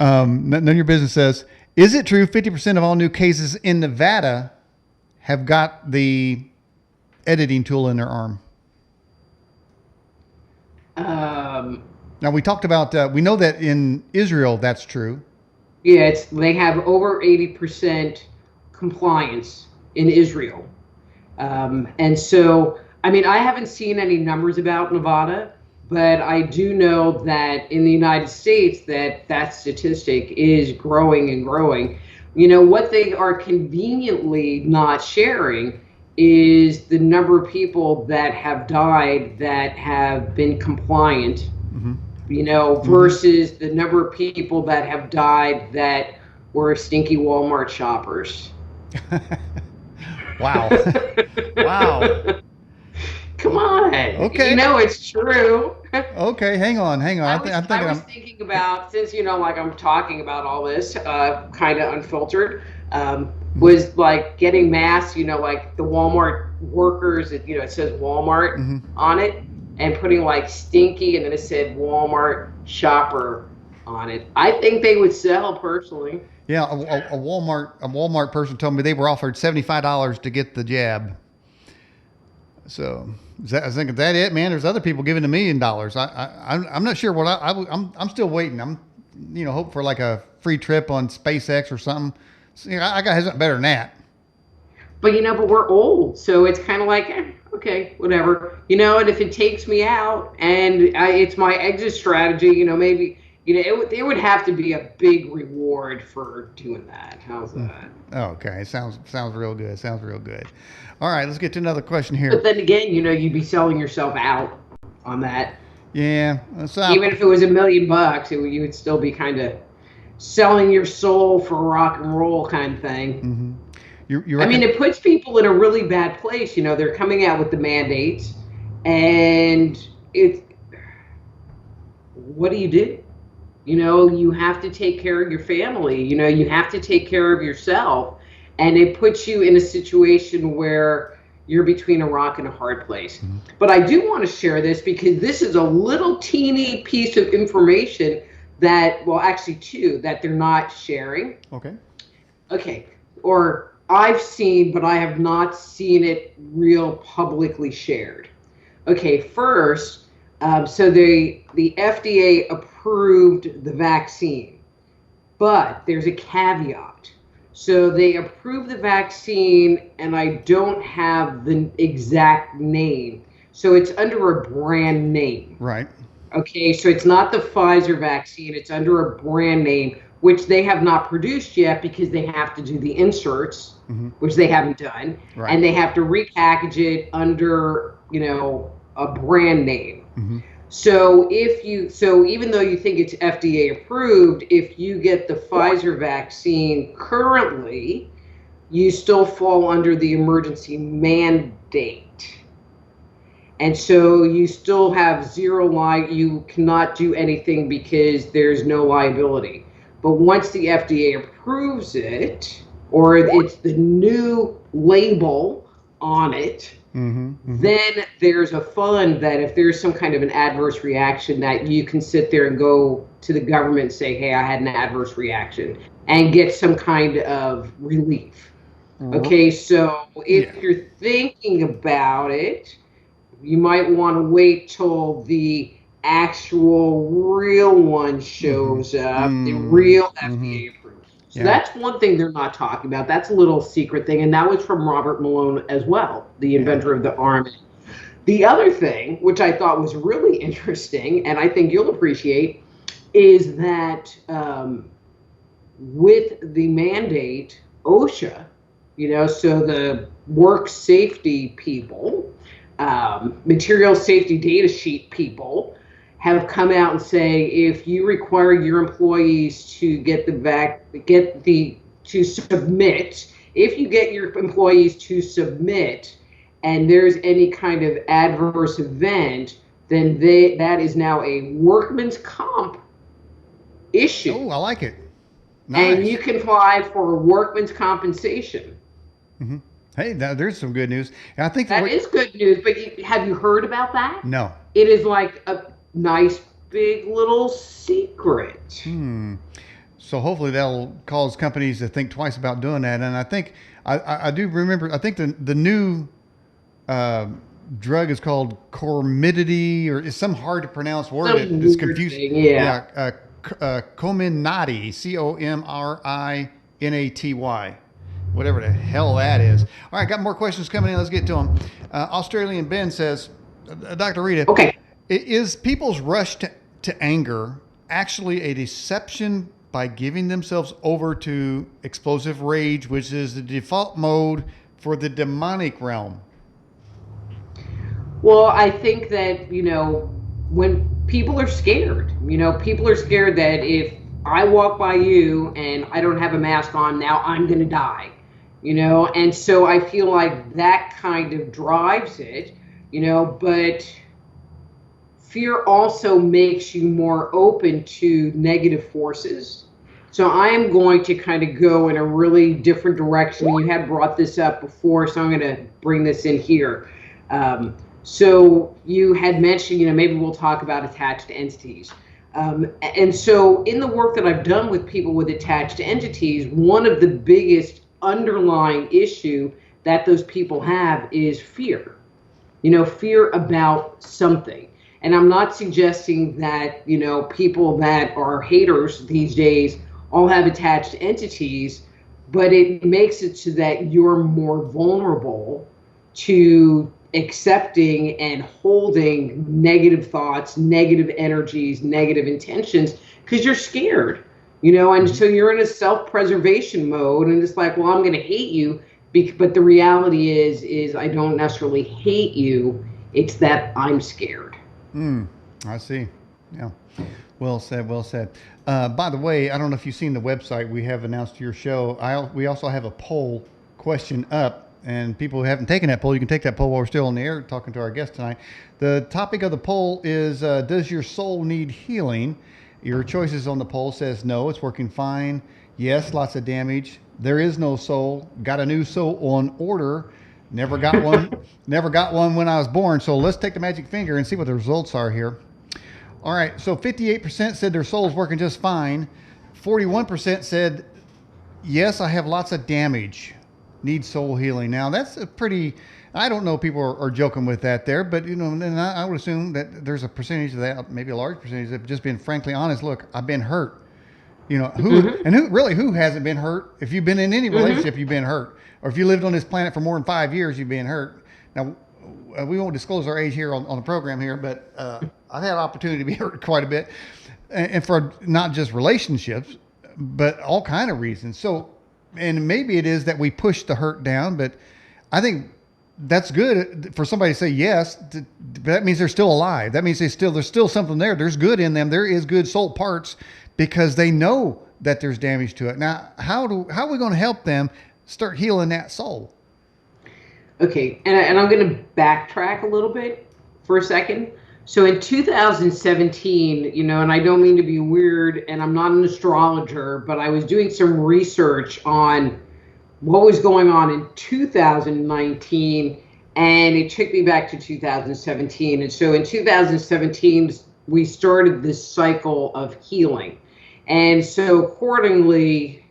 None of Your Business says, is it true 50% of all new cases in Nevada have got the editing tool in their arm? Now we talked about, we know that in Israel that's true. Yeah, they have over 80% compliance in Israel. And so, I haven't seen any numbers about Nevada, but I do know that in the United States that statistic is growing and growing. What they are conveniently not sharing is the number of people that have died that have been compliant, versus the number of people that have died that were stinky Walmart shoppers. Wow. Come on. Okay. It's true. Okay, hang on. I'm I thinking was I'm. thinking about, since, like I'm talking about all this, kind of unfiltered, Mhm, was like getting masks, like the Walmart workers, it says Walmart mhm. on it, and putting like stinky, and then it said Walmart shopper on it. I think they would sell personally. Yeah, a Walmart person told me they were offered $75 to get the jab. So I was thinking, is that it, man? There's other people giving $1 million. I'm not sure what I'm still waiting. I'm, hope for like a free trip on SpaceX or something. So, I got something better than that. But we're old, so it's kind of like, okay, whatever. And if it takes me out and it's my exit strategy, maybe, it would have to be a big reward for doing that. How's that? Okay, sounds real good. Sounds real good. All right, let's get to another question But here. then again, you'd be selling yourself out on that. Yeah, Even if it was $1 million, you would still be kind of selling your soul for rock and roll kind of thing. mm-hmm. You I mean, reckon? it puts people in a really bad place. They're coming out with the mandates, and it's what do you do? You have to take care of your family. You have to take care of yourself, and it puts you in a situation where you're between a rock and a hard place. Mm-hmm. But I do want to share this because this is a little teeny piece of information that, well, actually two that they're not sharing. Okay. Okay, or I've seen, but I have not seen it real publicly shared. Okay, first, so the FDA approved the vaccine, but there's a caveat. So they approved the vaccine, and I don't have the exact name. So it's under a brand name. Right. Okay, so it's not the Pfizer vaccine, it's under a brand name, which they have not produced yet because they have to do the inserts, Mm-hmm. which they haven't done, Right. and they have to repackage it under, a brand name. Mm-hmm. So even though you think it's FDA approved, if you get the Pfizer vaccine currently, you still fall under the emergency mandate. And so you still have you cannot do anything because there's no liability. But once the FDA approves it, or it's the new label on it, Mm-hmm. Mm-hmm. then there's a fund that if there's some kind of an adverse reaction, that you can sit there and go to the government and say, hey, I had an adverse reaction, and get some kind of relief. Okay, so if Yeah. you're thinking about it, you might want to wait till the actual real one shows up, the real Mm-hmm. FDA approved. So Yeah. that's one thing they're not talking about. That's a little secret thing, and that was from Robert Malone as well, the Yeah. inventor of the arm. The other thing, which I thought was really interesting, and I think you'll appreciate, is that with the mandate, OSHA, so the work safety people, material safety data sheet people, have come out and say if you require your employees to submit, if you get your employees to submit, and there's any kind of adverse event, then that is now a workman's comp issue, Oh, I like it. and Nice. you can apply for workman's compensation. Mm-hmm. Hey, there's some good news. And I think That is good news, but have you heard about that? no. It is like a nice big little secret. So hopefully that'll cause companies to think twice about doing that. And I think I do remember. I think the new uh, drug is called Cormidity, or it's some hard to pronounce word. Some It's weird confused. thing, yeah. Yeah, Comirnaty, Comrinaty, whatever the hell that is. All right, got more questions coming in. Let's get to them. Australian Ben says, Dr. Rita, Okay. is people's rush to anger actually a deception by giving themselves over to explosive rage, which is the default mode for the demonic realm? Well, I think that, when people are scared, people are scared that if I walk by you and I don't have a mask on, now I'm going to die, and so I feel like that kind of drives it, but fear also makes you more open to negative forces. So I am going to kind of go in a really different direction. You had brought this up before, so I'm going to bring this in here. So you had mentioned, maybe we'll talk about attached entities. And so in the work that I've done with people with attached entities, one of the biggest underlying issue that those people have is fear. Fear about something. And I'm not suggesting that, people that are haters these days all have attached entities, but it makes it so that you're more vulnerable to accepting and holding negative thoughts, negative energies, negative intentions, because you're scared, and so you're in a self-preservation mode, and it's like, well, I'm going to hate you, but the reality is I don't necessarily hate you, it's that I'm scared. I see. Yeah. Well said. Well said. By the way, I don't know if you've seen the website. We have announced your show. We also have a poll question up, and people who haven't taken that poll, you can take that poll while we're still on the air talking to our guest tonight. The topic of the poll is, does your soul need healing? Your choices on the poll says no, it's working fine. Yes, lots of damage. There is no soul. Got a new soul on order. Never got one. Never got one when I was born. So let's take the magic finger and see what the results are here. All right, so 58% said their soul's working just fine. 41% said, yes, I have lots of damage, need soul healing. Now, that's a pretty, I don't know, people are joking with that there, but, and I would assume that there's a percentage of that, maybe a large percentage of just being frankly honest. Look, I've been hurt. Who hasn't been hurt? If you've been in any relationship, you've been hurt. Or if you lived on this planet for more than 5 years, you've been hurt. Now, we won't disclose our age here on the program here, but I've had an opportunity to be hurt quite a bit, and for not just relationships, but all kind of reasons. So, and maybe it is that we push the hurt down, but I think that's good for somebody to say yes. That means they're still alive. That means there's still something there. There's good in them. There is good soul parts because they know that there's damage to it. Now, how are we going to help them start healing that soul? Okay, and I'm going to backtrack a little bit for a second. So in 2017, and I don't mean to be weird, and I'm not an astrologer, but I was doing some research on what was going on in 2019, and it took me back to 2017. And so in 2017, we started this cycle of healing. And so accordingly,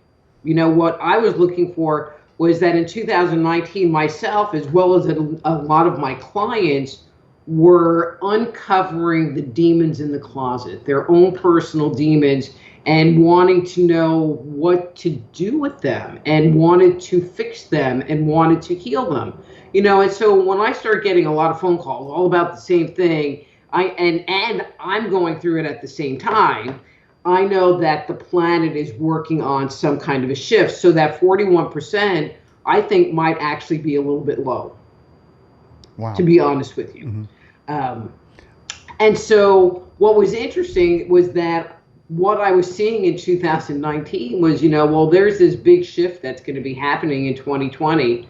what I was looking for was that in 2019, myself, as well as a lot of my clients, were uncovering the demons in the closet, their own personal demons, and wanting to know what to do with them, and wanted to fix them, and wanted to heal them. And so when I start getting a lot of phone calls all about the same thing, and I'm going through it at the same time, I know that the planet is working on some kind of a shift. So that 41%, I think, might actually be a little bit low. Wow. To be honest with you. And so what was interesting was that what I was seeing in 2019 was, there's this big shift that's going to be happening in 2020.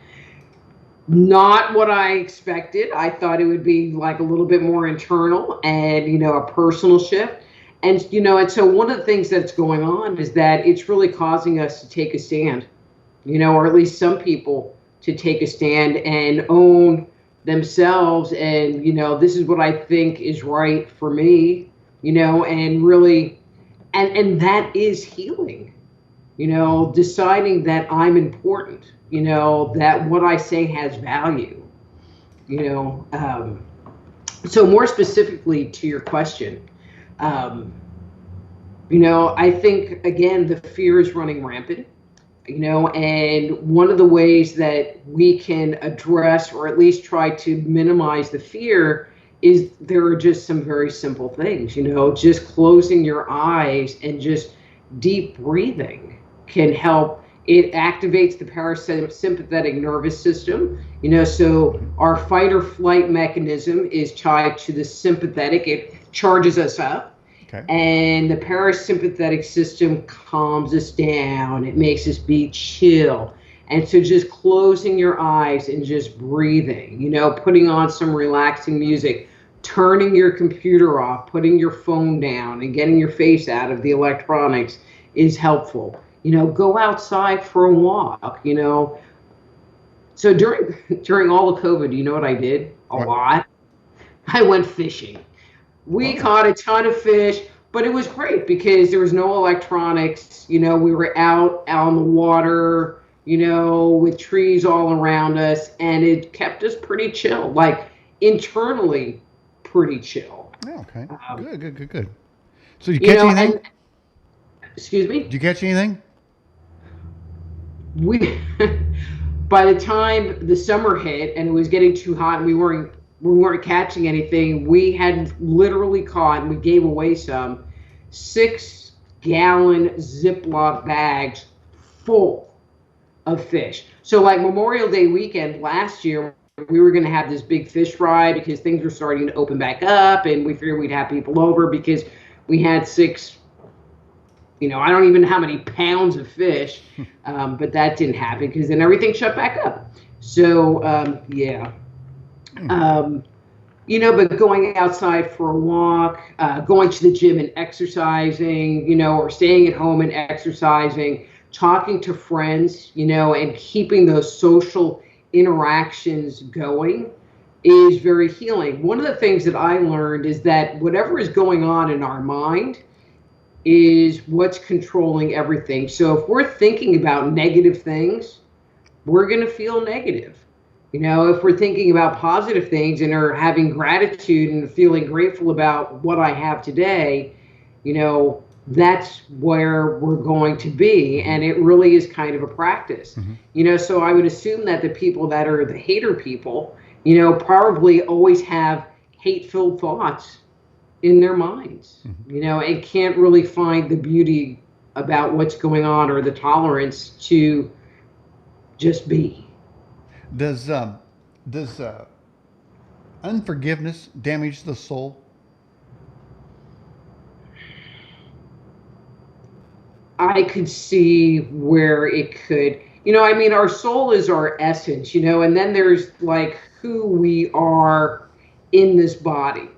Not what I expected. I thought it would be like a little bit more internal and, a personal shift. And, and so one of the things that's going on is that it's really causing us to take a stand, or at least some people to take a stand and own themselves. And, this is what I think is right for me, and really, and that is healing, deciding that I'm important, that what I say has value, so more specifically to your question, I think, again, the fear is running rampant, and one of the ways that we can address, or at least try to minimize the fear, is there are just some very simple things, just closing your eyes and just deep breathing can help. It activates the parasympathetic nervous system, so our fight or flight mechanism is tied to the sympathetic. It charges us up. Okay. And the parasympathetic system calms us down. It makes us be chill. And so just closing your eyes and just breathing, putting on some relaxing music, turning your computer off, putting your phone down, and getting your face out of the electronics is helpful. Go outside for a walk. So during all of COVID, you know what I did? A What? lot. I went fishing. We Oh, caught a ton of fish, but it was great because there was no electronics. We were out on the water, with trees all around us, and it kept us pretty chill, like internally pretty chill. yeah, okay. Um, Good, good, good, good. So you catch anything? and excuse Did me, you catch anything? we by the time the summer hit and it was getting too hot and we weren't catching anything, we had literally caught, and we gave away some 6-gallon Ziploc bags full of fish. So like Memorial Day weekend last year, we were going to have this big fish fry because things were starting to open back up, and we figured we'd have people over because we had six, I don't even know how many pounds of fish, but that didn't happen because then everything shut back up. So yeah. But going outside for a walk, going to the gym and exercising, or staying at home and exercising, talking to friends, and keeping those social interactions going is very healing. One of the things that I learned is that whatever is going on in our mind is what's controlling everything. So if we're thinking about negative things, we're going to feel negative. If we're thinking about positive things and are having gratitude and feeling grateful about what I have today, that's where we're going to be. And it really is kind of a practice. So I would assume that the people that are the hater people, probably always have hate-filled thoughts in their minds, and can't really find the beauty about what's going on or the tolerance to just be. Does unforgiveness damage the soul? I could see where it could, our soul is our essence, and then there's like who we are in this body,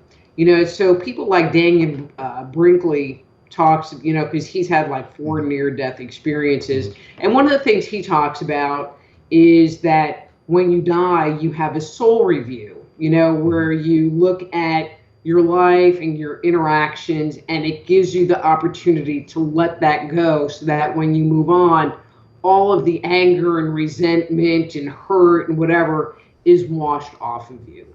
so people like Daniel Brinkley talks, because he's had like 4 near-death experiences. And one of the things he talks about is that when you die, you have a soul review, where you look at your life and your interactions, and it gives you the opportunity to let that go so that when you move on, all of the anger and resentment and hurt and whatever is washed off of you.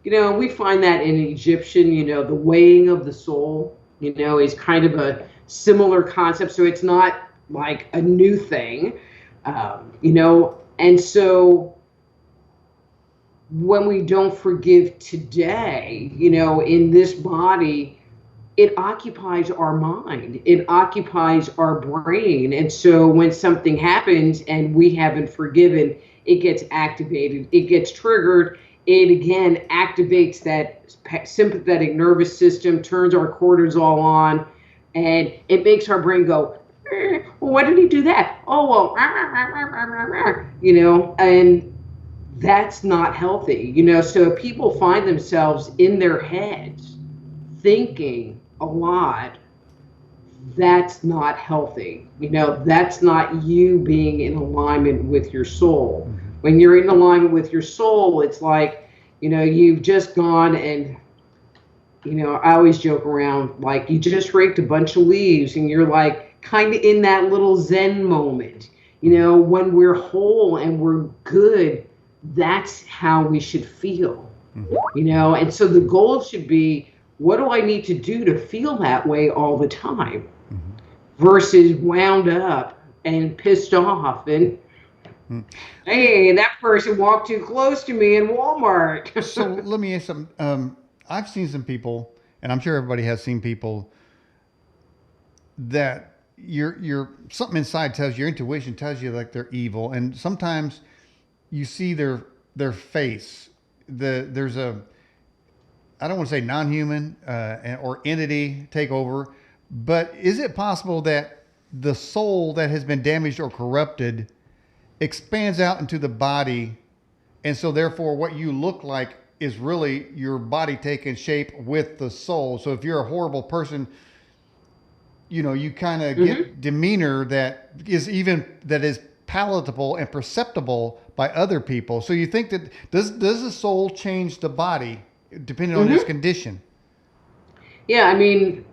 We find that in Egyptian, the weighing of the soul, is kind of a similar concept. So it's not like a new thing, and so when we don't forgive today, in this body, it occupies our mind, it occupies our brain. And so when something happens and we haven't forgiven, it gets activated, it gets triggered. It again activates that sympathetic nervous system, turns our cortisol on, and it makes our brain go, well, why did he do that? Oh, well, and that's not healthy, so people find themselves in their heads thinking a lot. That's not healthy. That's not you being in alignment with your soul. When you're in alignment with your soul, it's like, you've just gone and, I always joke around, like you just raked a bunch of leaves and you're like kind of in that little Zen moment. When we're whole and we're good, that's how we should feel, and so the goal should be, what do I need to do to feel that way all the time, versus wound up and pissed off and, hey, that person walked too close to me in Walmart. So let me ask some. I've seen some people, and I'm sure everybody has seen people that your something inside tells you, your intuition tells you like they're evil, and sometimes you see their face. There's a, I don't want to say non-human or entity take over, but is it possible that the soul that has been damaged or corrupted expands out into the body, and so therefore what you look like is really your body taking shape with the soul. So if you're a horrible person, you kind of get demeanor that is palatable and perceptible by other people. So you think that does the soul change the body depending on its condition? Yeah, I mean,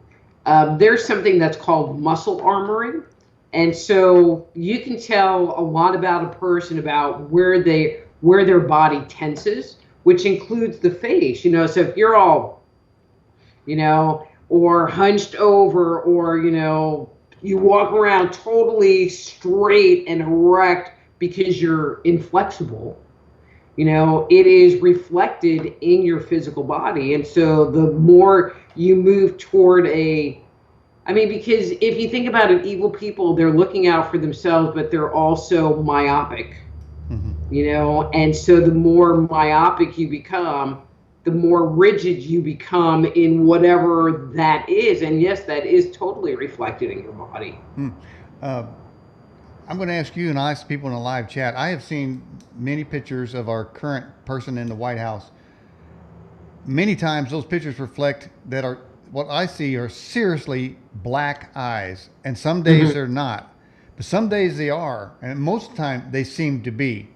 there's something that's called muscle armoring. And so you can tell a lot about a person about where their body tenses, which includes the face. So if you're all, or hunched over, or, you walk around totally straight and erect because you're inflexible, it is reflected in your physical body. And so the more you move toward because if you think about it, evil people, they're looking out for themselves, but they're also myopic, and so the more myopic you become, the more rigid you become in whatever that is. And yes, that is totally reflected in your body. I'm going to ask you, and I ask people in the live chat. I have seen many pictures of our current person in the White House. Many times those pictures reflect that what I see are seriously black eyes. And some days they're not. But some days they are. And most of the time they seem to be.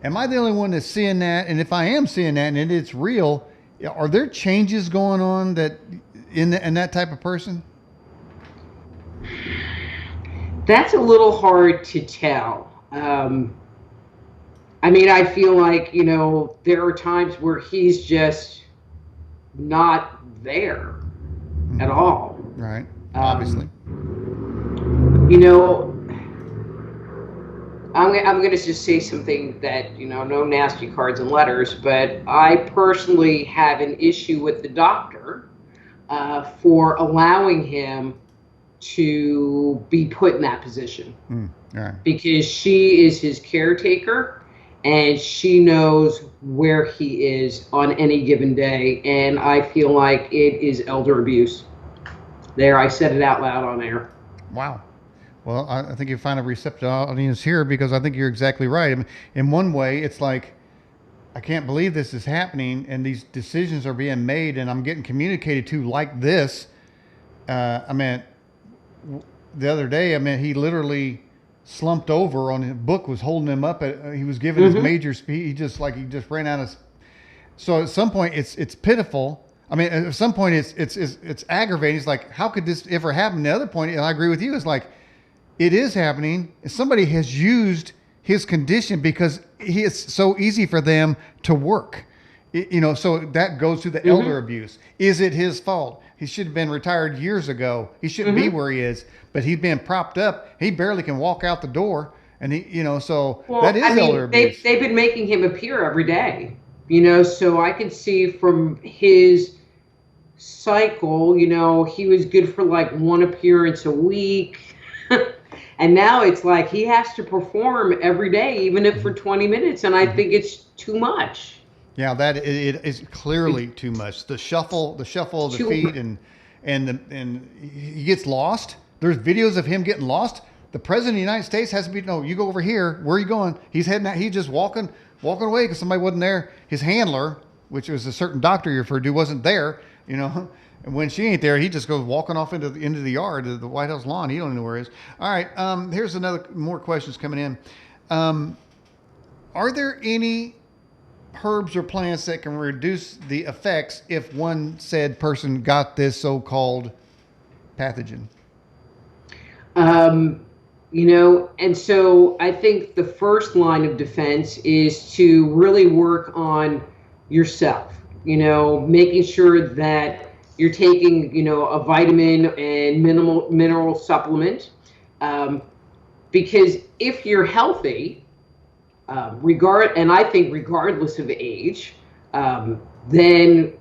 Am I the only one that's seeing that? And if I am seeing that and it's real, are there changes going on that in that type of person? That's a little hard to tell. I feel like, there are times where he's just not there at all. Right. Obviously. I'm going to just say something that, no nasty cards and letters, but I personally have an issue with the doctor for allowing him to be put in that position. Right. Because she is his caretaker and she knows where he is on any given day. And I feel like it is elder abuse. There, I said it out loud on air. Wow. Well, I think you find a receptive audience here because I think you're exactly right. I mean, in one way, it's like, I can't believe this is happening and these decisions are being made and I'm getting communicated to like this. The other day, he literally slumped over on his book, was holding him up. He was giving his major speech. He just ran out of. So at some point, it's pitiful. At some point, it's aggravating. It's like, how could this ever happen? The other point, and I agree with you, is like, it is happening. Somebody has used his condition because it's so easy for them to work. So that goes to the elder abuse. Is it his fault? He should have been retired years ago. He shouldn't be where he is, but he's been propped up. He barely can walk out the door. And that is elder abuse. They've been making him appear every day, so I can see from his cycle, he was good for like one appearance a week. And now it's like he has to perform every day, even if for 20 minutes. And I think it's too much. Yeah, that it is clearly too much. The shuffle of the feet, and he gets lost. There's videos of him getting lost. The president of the United States has to be, no, you go over here. Where are you going? He's heading out. He's just walking away because somebody wasn't there. His handler, which was a certain doctor you referred to, wasn't there. And when she ain't there, he just goes walking off into the yard, the White House lawn. He don't know where it is. All right. Here's more questions coming in. Are there any herbs or plants that can reduce the effects if one said person got this so-called pathogen? And so I think the first line of defense is to really work on yourself, making sure that you're taking, a vitamin and mineral supplement, because if you're healthy, and I think regardless of age, then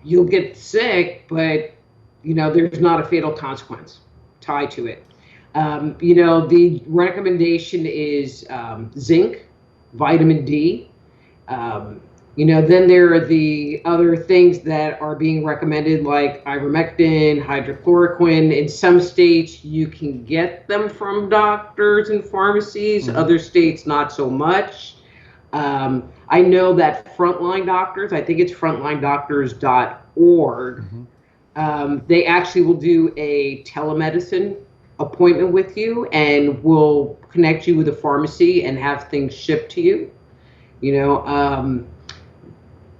you'll get sick, but there's not a fatal consequence tied to it. The recommendation is zinc, vitamin D. Then there are the other things that are being recommended, like ivermectin, hydrochloroquine. In some states, you can get them from doctors and pharmacies. Other states, not so much. I know that frontline doctors, I think it's frontlinedoctors.org, they actually will do a telemedicine appointment with you and will connect you with a pharmacy and have things shipped to you. You know,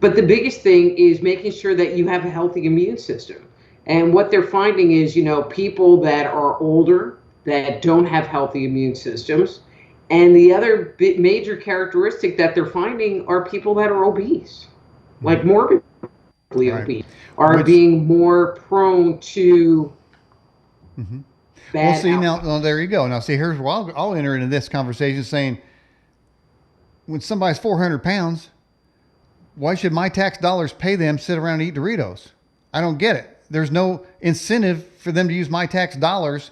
but the biggest thing is making sure that you have a healthy immune system. And what they're finding is, you know, people that are older that don't have healthy immune systems. And the other major characteristic that they're finding are people that are obese, like morbidly obese, are being more prone to bad Well, see, outcomes. now there you go. Now, see, here's where I'll enter into this conversation saying, when somebody's 400 pounds, why should my tax dollars pay them to sit around and eat Doritos? I don't get it. There's no incentive for them to use my tax dollars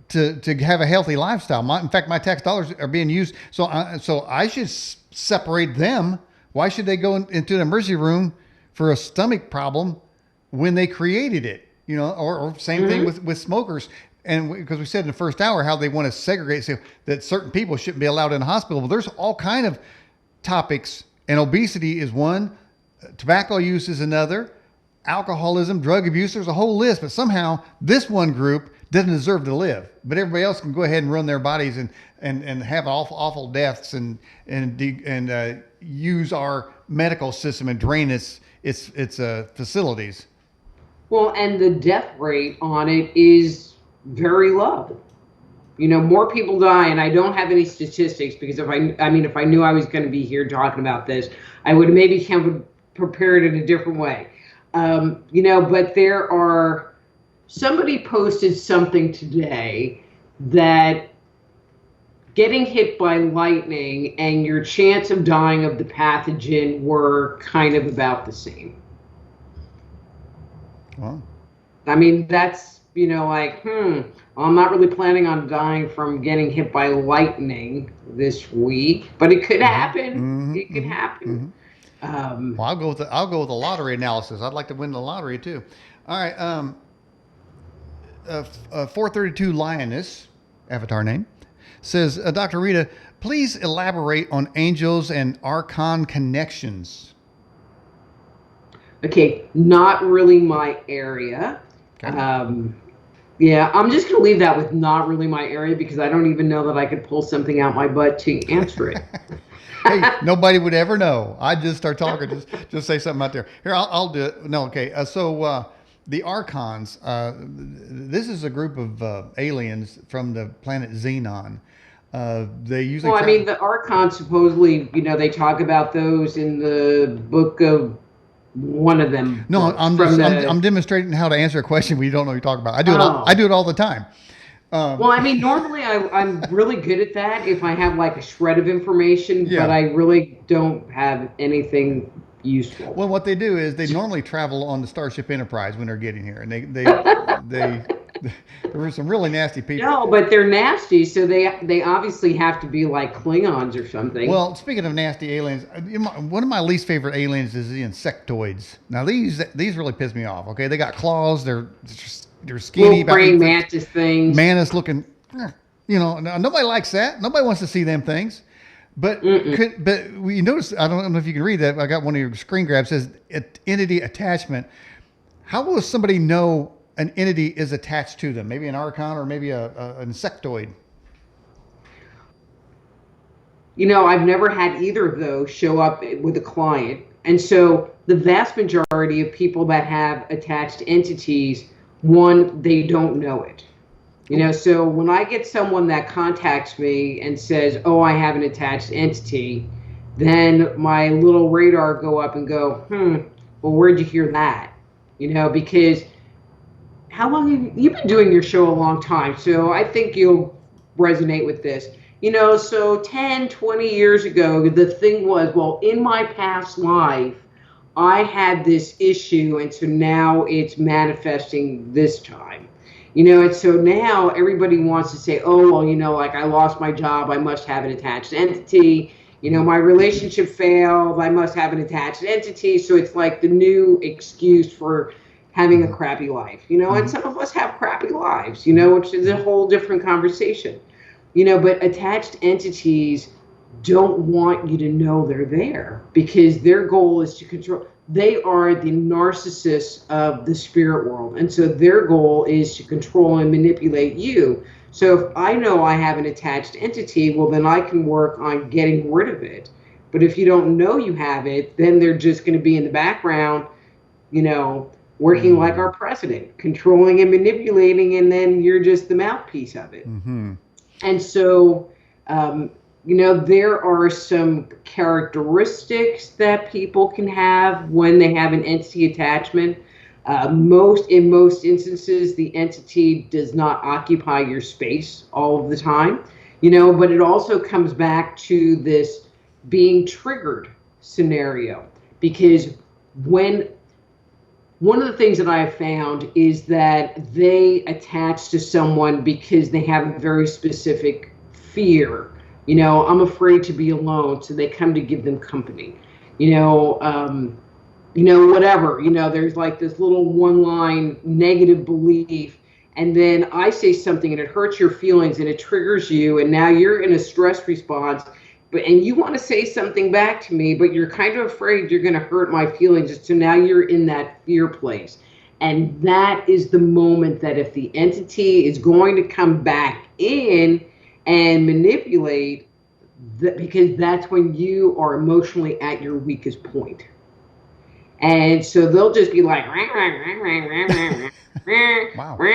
to have a healthy lifestyle. In fact, my tax dollars are being used. So I should separate them. Why should they go into an emergency room for a stomach problem when they created it? You know, or same thing with smokers. And because we said in the first hour how they want to segregate, so that certain people shouldn't be allowed in the hospital. Well, there's all kind of topics, and obesity is one, tobacco use is another, alcoholism, drug abuse. There's a whole list, but somehow this one group doesn't deserve to live, but everybody else can go ahead and ruin their bodies and have awful deaths and use our medical system and drain its facilities. Well, and the death rate on it is very low. You know, more people die, and I don't have any statistics because if I knew I was going to be here talking about this, I would maybe have prepared it a different way. You know, but somebody posted something today that getting hit by lightning and your chance of dying of the pathogen were kind of about the same. Wow. I mean, that's, you know, like, I'm not really planning on dying from getting hit by lightning this week, but it could happen. It could happen. Well, I'll go with the lottery analysis. I'd like to win the lottery too. All right. 432 Lioness, avatar name, says, Dr. Rita, please elaborate on angels and archon connections. Okay, not really my area. Okay. Yeah, I'm just going to leave that with not really my area because I don't even know that I could pull something out my butt to answer it. Hey, nobody would ever know. I just start talking, just say something out there. Here, I'll do it. No, okay. So the archons, this is a group of aliens from the planet Xenon. They usually. Well, I mean, the archons supposedly, you know, they talk about those in the book of one of them. No, I'm demonstrating how to answer a question we don't know what you're talking about. I do it all the time. Well, I mean, normally I'm really good at that if I have like a shred of information, but I really don't have anything useful. Well, what they do is they normally travel on the Starship Enterprise when they're getting here, and they there were some really nasty people. No, but they're nasty, so they obviously have to be like Klingons or something. Well, speaking of nasty aliens, one of my least favorite aliens is the insectoids. Now these really piss me off. Okay, they got claws. They're skinny. Little praying mantis things. Mantis looking. You know, nobody likes that. Nobody wants to see them things. But you notice, I don't know if you can read that. I got one of your screen grabs. Says entity attachment. How will somebody know an entity is attached to them? Maybe an archon or maybe an insectoid. You know, I've never had either of those show up with a client. And so the vast majority of people that have attached entities, one, they don't know it. You know, so when I get someone that contacts me and says, oh, I have an attached entity, then my little radar go up and go, well, where'd you hear that? You know, because how long you've been doing your show a long time, so I think you'll resonate with this. You know, so 10, 20 years ago, the thing was, well, in my past life, I had this issue, and so now it's manifesting this time. You know, and so now everybody wants to say, oh, well, you know, like I lost my job, I must have an attached entity. You know, my relationship failed, I must have an attached entity. So it's like the new excuse for having a crappy life, you know, and some of us have crappy lives, you know, which is a whole different conversation. You know, but attached entities don't want you to know they're there, because their goal is to control. They are the narcissists of the spirit world. And so their goal is to control and manipulate you. So if I know I have an attached entity, well, then I can work on getting rid of it. But if you don't know you have it, then they're just going to be in the background, working like our president, controlling and manipulating, and then you're just the mouthpiece of it. And so, there are some characteristics that people can have when they have an entity attachment. In most instances, the entity does not occupy your space all of the time, but it also comes back to this being triggered scenario, because one of the things that I have found is that they attach to someone because they have a very specific fear. I'm afraid to be alone, so they come to give them company. Whatever. There's like this little one-line negative belief, and then I say something and it hurts your feelings and it triggers you, and now you're in a stress response. And you want to say something back to me, but you're kind of afraid you're going to hurt my feelings. So now you're in that fear place. And that is the moment that if the entity is going to come back in and manipulate, because that's when you are emotionally at your weakest point. And so they'll just be like, wow. And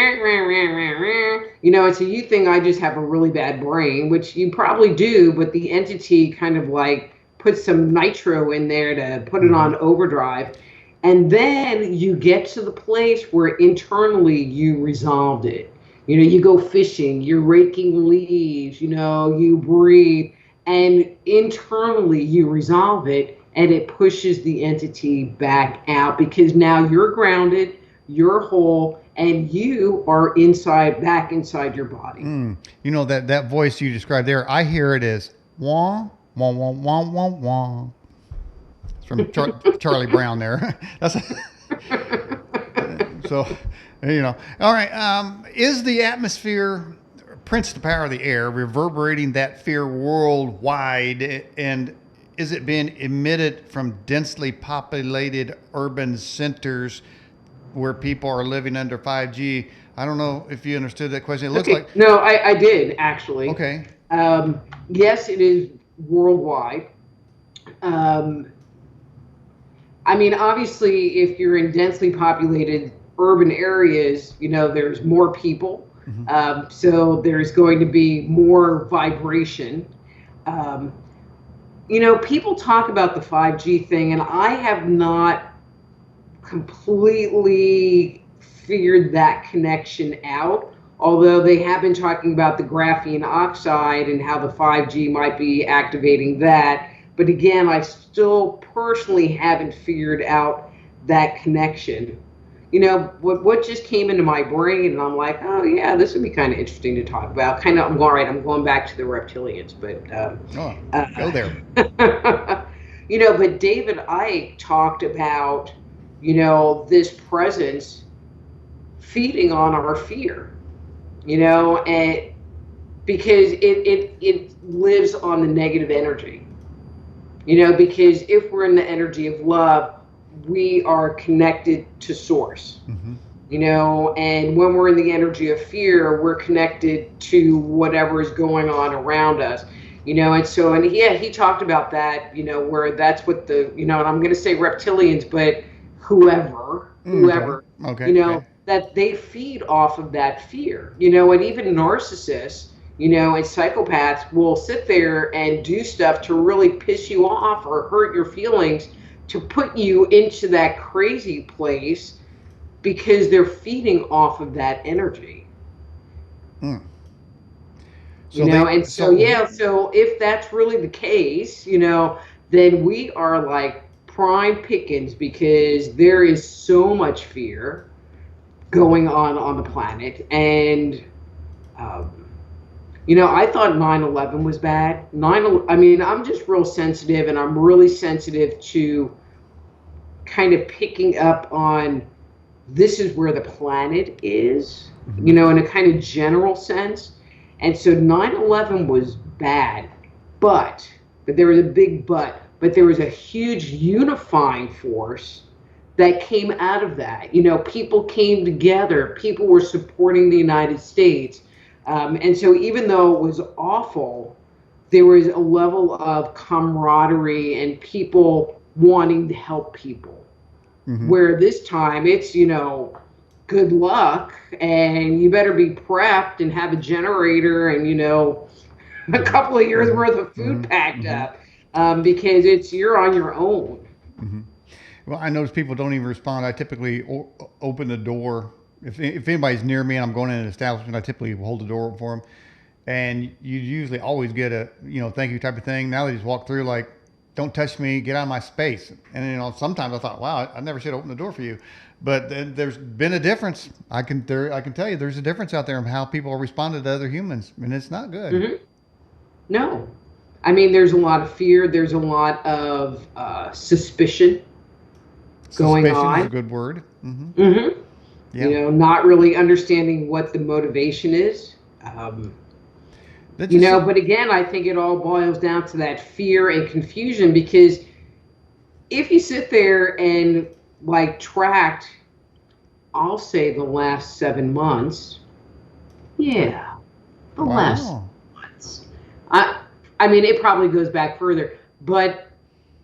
so you think I just have a really bad brain, which you probably do, but the entity kind of like puts some nitro in there to put it on overdrive. And then you get to the place where internally you resolved it. You go fishing, you're raking leaves, you breathe, and internally you resolve it. And it pushes the entity back out, because now you're grounded, you're whole, and you are back inside your body. That voice you described there, I hear it as wah, wah, wah, wah, wah, wah. It's from Charlie Brown there. That's so, All right. Is the atmosphere, Prince, the power of the air, reverberating that fear worldwide, and is it being emitted from densely populated urban centers where people are living under 5G? I don't know if you understood that question. It looks like... No, I did, actually. Okay. Yes, it is worldwide. Obviously, if you're in densely populated urban areas, there's more people. So there's going to be more vibration. People talk about the 5G thing, and I have not completely figured that connection out, although they have been talking about the graphene oxide and how the 5G might be activating that. But again, I still personally haven't figured out that connection. What just came into my brain, and I'm like, oh yeah, this would be kind of interesting to talk about. I'm going back to the reptilians, but go there. But David Icke talked about, this presence feeding on our fear, and because it lives on the negative energy, because if we're in the energy of love, we are connected to source, and when we're in the energy of fear, we're connected to whatever is going on around us, and he talked about that, where that's what and I'm going to say reptilians, but whoever, okay. That they feed off of that fear, and even narcissists, and psychopaths will sit there and do stuff to really piss you off or hurt your feelings, to put you into that crazy place, because they're feeding off of that energy. So if that's really the case, then we are like prime pickings, because there is so much fear going on the planet. And I thought 9/11 was bad. I'm just real sensitive, and I'm really sensitive to kind of picking up on, this is where the planet is, in a kind of general sense. And so 9/11 was bad, but but there was a big but there was a huge unifying force that came out of that. You know, people came together, people were supporting the United States. And so even though it was awful, there was a level of camaraderie and people wanting to help people. Mm-hmm. Where this time it's, you know, good luck and you better be prepped and have a generator and, you know, a couple of years worth of food packed up, because you're on your own. Mm-hmm. Well, I notice people don't even respond. I typically open the door. If anybody's near me and I'm going in an establishment, I typically hold the door open for them. And you usually always get a, you know, thank you type of thing. Now they just walk through like, don't touch me, get out of my space. And, you know, sometimes I thought, wow, I never should open the door for you. But there's been a difference. I can tell you there's a difference out there in how people responded to other humans. And it's not good. Mm-hmm. No. I mean, there's a lot of fear. There's a lot of suspicion going on. Suspicion is a good word. Mm-hmm. Mm-hmm. Yeah. You know, not really understanding what the motivation is. You know, but again, I think it all boils down to that fear and confusion, because if you sit there and like tracked, I'll say the last 7 months, last 7 months. I mean, it probably goes back further, but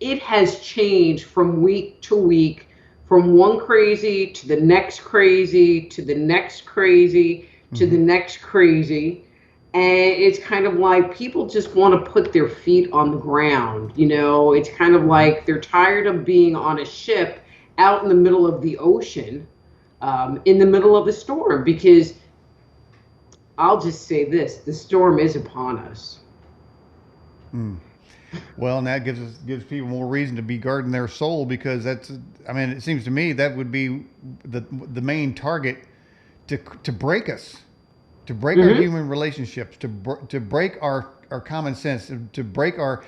it has changed from week to week, from one crazy to the next crazy to the next crazy to the next crazy. And it's kind of like people just want to put their feet on the ground. You know, it's kind of like they're tired of being on a ship out in the middle of the ocean, in the middle of a storm, because I'll just say this, the storm is upon us. Well, and that gives people more reason to be guarding their soul, because that's, I mean, it seems to me that would be the main target to break us. To break our human relationships, to break our common sense, to break our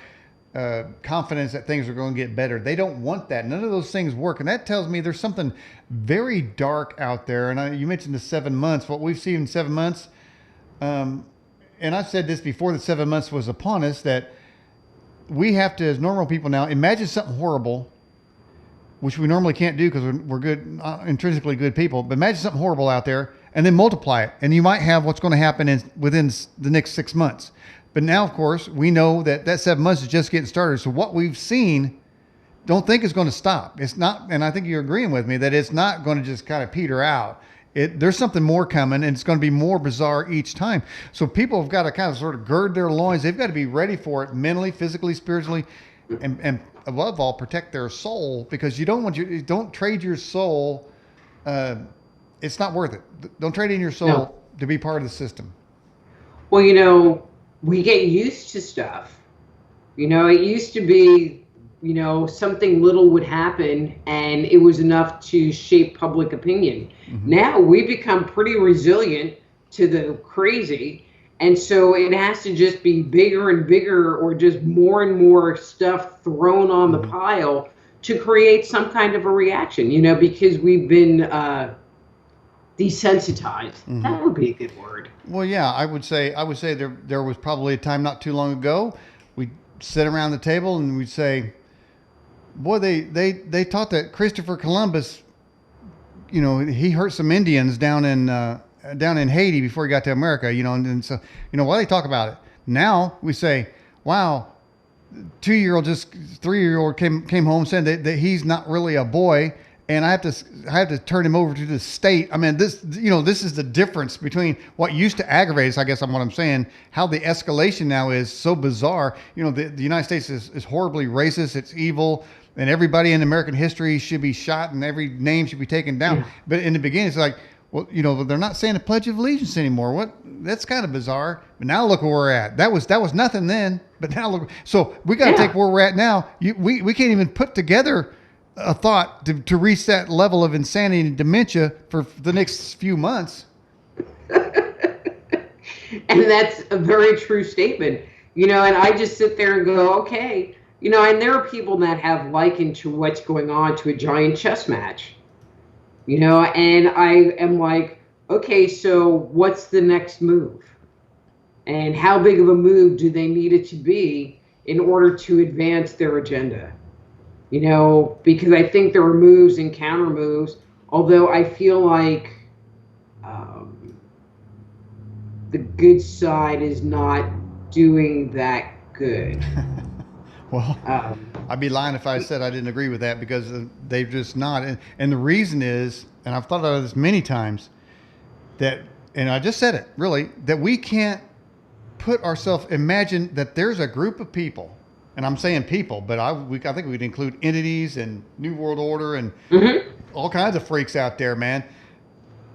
confidence that things are going to get better. They don't want that. None of those things work. And that tells me there's something very dark out there. And you mentioned the 7 months. What we've seen in 7 months, and I've said this before the 7 months was upon us, that we have to, as normal people now, imagine something horrible, which we normally can't do because we're good, intrinsically good people. But imagine something horrible out there, and then multiply it. And you might have what's going to happen within the next 6 months. But now, of course, we know that 7 months is just getting started. So what we've seen, don't think is going to stop. It's not, and I think you're agreeing with me, that it's not going to just kind of peter out. There's something more coming, and it's going to be more bizarre each time. So people have got to kind of sort of gird their loins. They've got to be ready for it mentally, physically, spiritually, and above all, protect their soul, because you don't trade your soul. It's not worth it. Don't trade in your soul to be part of the system. Well, you know, we get used to stuff. You know, it used to be, you know, something little would happen and it was enough to shape public opinion. Now we become pretty resilient to the crazy. And so it has to just be bigger and bigger, or just more and more stuff thrown on the pile to create some kind of a reaction, you know, because we've been desensitized. That would be a good word. Well, yeah, I would say there was probably a time not too long ago, we'd sit around the table and we'd say, boy, they taught that Christopher Columbus, you know, he hurt some Indians down in Haiti before he got to America, you know, and so, you know, why they talk about it. Now we say, wow, 2-year-old, just 3-year-old came home saying that he's not really a boy, and I have to turn him over to the state. I mean, this is the difference between what used to aggravate us, I guess I'm what I'm saying, how the escalation now is so bizarre. You know, the United States is horribly racist, it's evil, and everybody in American history should be shot and every name should be taken down. Yeah. But in the beginning, it's like, well, you know, they're not saying the Pledge of Allegiance anymore. That's kind of bizarre. But now look where we're at. That was nothing then, but now look. So we got to take where we're at now. We can't even put together a thought to reach that level of insanity and dementia for the next few months. And that's a very true statement. You know, and I just sit there and go, okay. You know, and there are people that have likened to what's going on to a giant chess match. You know, and I am like, okay, so what's the next move? And how big of a move do they need it to be in order to advance their agenda. Because I think there are moves and counter moves, although I feel like the good side is not doing that good. Well, I'd be lying if I said I didn't agree with that, because they've just not. And the reason is, and I've thought about this many times, that, and I just said it, really, that we can't put ourselves, imagine that there's a group of people, and I'm saying people, but I think we'd include entities and New World Order and all kinds of freaks out there, man.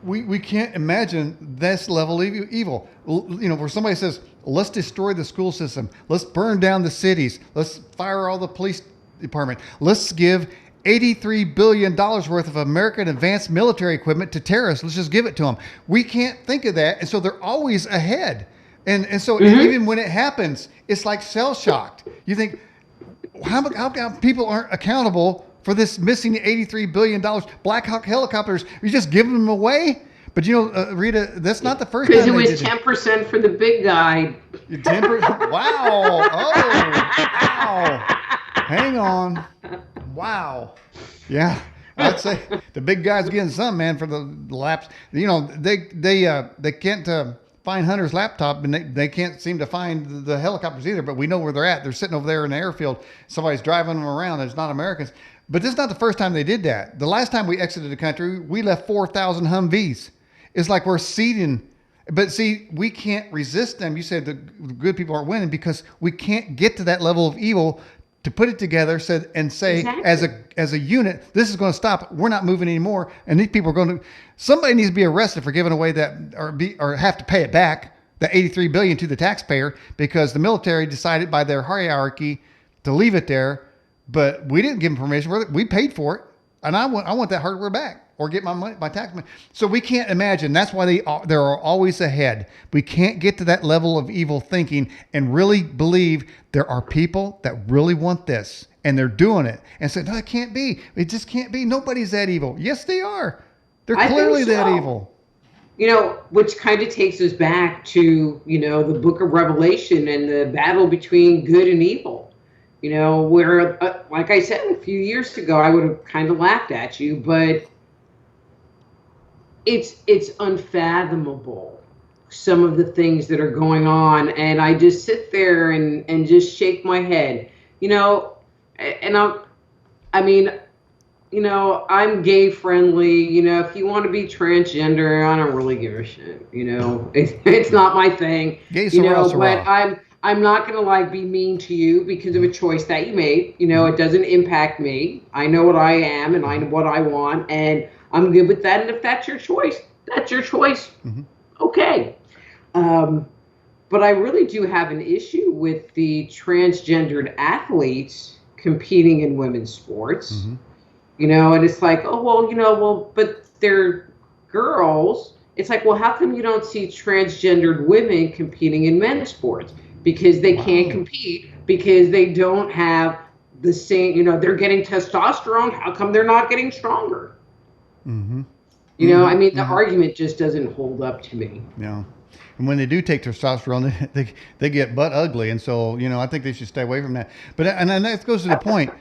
We can't imagine this level of evil. Where somebody says, let's destroy the school system, let's burn down the cities, let's fire all the police department, let's give $83 billion worth of American advanced military equipment to terrorists, let's just give it to them. We can't think of that, and so they're always ahead. And so even when it happens, it's like shell shocked. You think, how come people aren't accountable for this missing $83 billion? Black Hawk helicopters, you just giving them away? But Rita, that's not the first time. Because it was 10% for the big guy. 10%? Wow. Oh, wow. Hang on. Wow. Yeah. I'd say the big guy's getting some, man, for the laps. They can't find Hunter's laptop, and they can't seem to find the helicopters either, but we know where they're at. They're sitting over there in the airfield. Somebody's driving them around. It's not Americans. But this is not the first time they did that. The last time we exited the country, we left 4,000 Humvees. It's like we're seeding. But see, we can't resist them. You said the good people aren't winning because we can't get to that level of evil to put it together and say, exactly, as a unit, this is going to stop. We're not moving anymore. And these people are going to, somebody needs to be arrested for giving away that, or have to pay it back, the $83 billion to the taxpayer, because the military decided by their hierarchy to leave it there. But we didn't give them permission. We paid for it. And I want that hardware back, or get my money, my tax money. So we can't imagine. That's why they're always ahead. We can't get to that level of evil thinking and really believe there are people that really want this, and they're doing it, and say, no, it can't be. It just can't be. Nobody's that evil. Yes, they are. They're clearly that evil. Which kind of takes us back to, the book of Revelation and the battle between good and evil. Where, like I said, a few years ago, I would have kind of laughed at you, but it's unfathomable, some of the things that are going on. And I just sit there and just shake my head, and I'm gay friendly, if you want to be transgender, I don't really give a shit, it's not my thing, but I'm not going to be mean to you because of a choice that you made. It doesn't impact me. I know what I am and I know what I want, and I'm good with that. And if that's your choice, that's your choice. Mm-hmm. Okay. But I really do have an issue with the transgendered athletes competing in women's sports. Mm-hmm. And it's like, but they're girls. It's like, well, how come you don't see transgendered women competing in men's sports? Because they can't compete, because they don't have the same, they're getting testosterone. How come they're not getting stronger? Mm-hmm. The argument just doesn't hold up to me. Yeah. And when they do take testosterone, they get butt ugly. And so, I think they should stay away from that. But, and that goes to the point,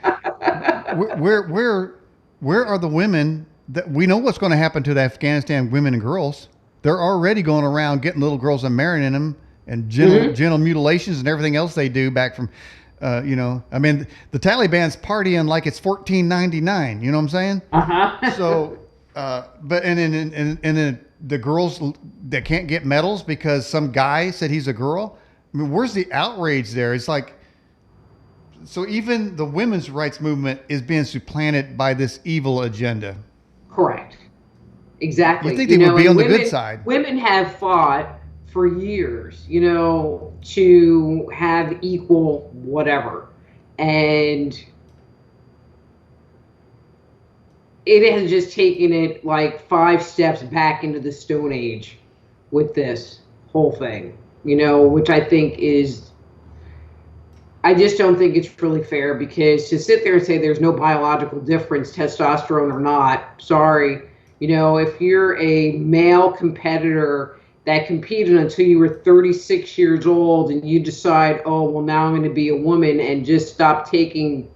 where are the women that we know what's going to happen to the Afghanistan women and girls? They're already going around getting little girls and marrying them, and genital mutilations and everything else they do back from, the Taliban's partying like it's $14.99. You know what I'm saying? Uh-huh. So, but then the girls that can't get medals because some guy said he's a girl. I mean, where's the outrage there? It's like, so even the women's rights movement is being supplanted by this evil agenda. Correct. Exactly. You think they would be on the good side? Women have fought for years, to have equal whatever. And it has just taken it like 5 steps back into the Stone Age with this whole thing, which I think I just don't think it's really fair, because to sit there and say there's no biological difference, testosterone or not, sorry, if you're a male competitor that competed until you were 36 years old, and you decide, oh, well, now I'm going to be a woman and just stop taking,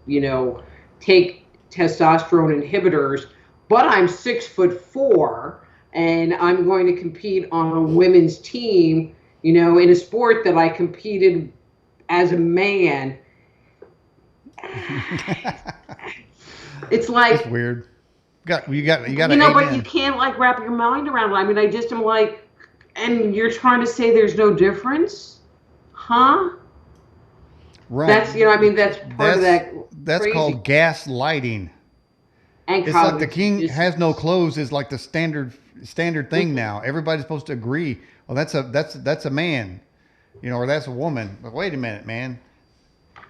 take testosterone inhibitors, but I'm 6'4", and I'm going to compete on a women's team, in a sport that I competed as a man. It's like, it's weird. You got but you can't like wrap your mind around it. I mean, I just am like, and you're trying to say there's no difference, huh? Right. That's that's part of that. That's crazy. called gaslighting. And it's like the king has no clothes is like the standard thing now. Everybody's supposed to agree. Well, that's a man, or that's a woman. But wait a minute, man.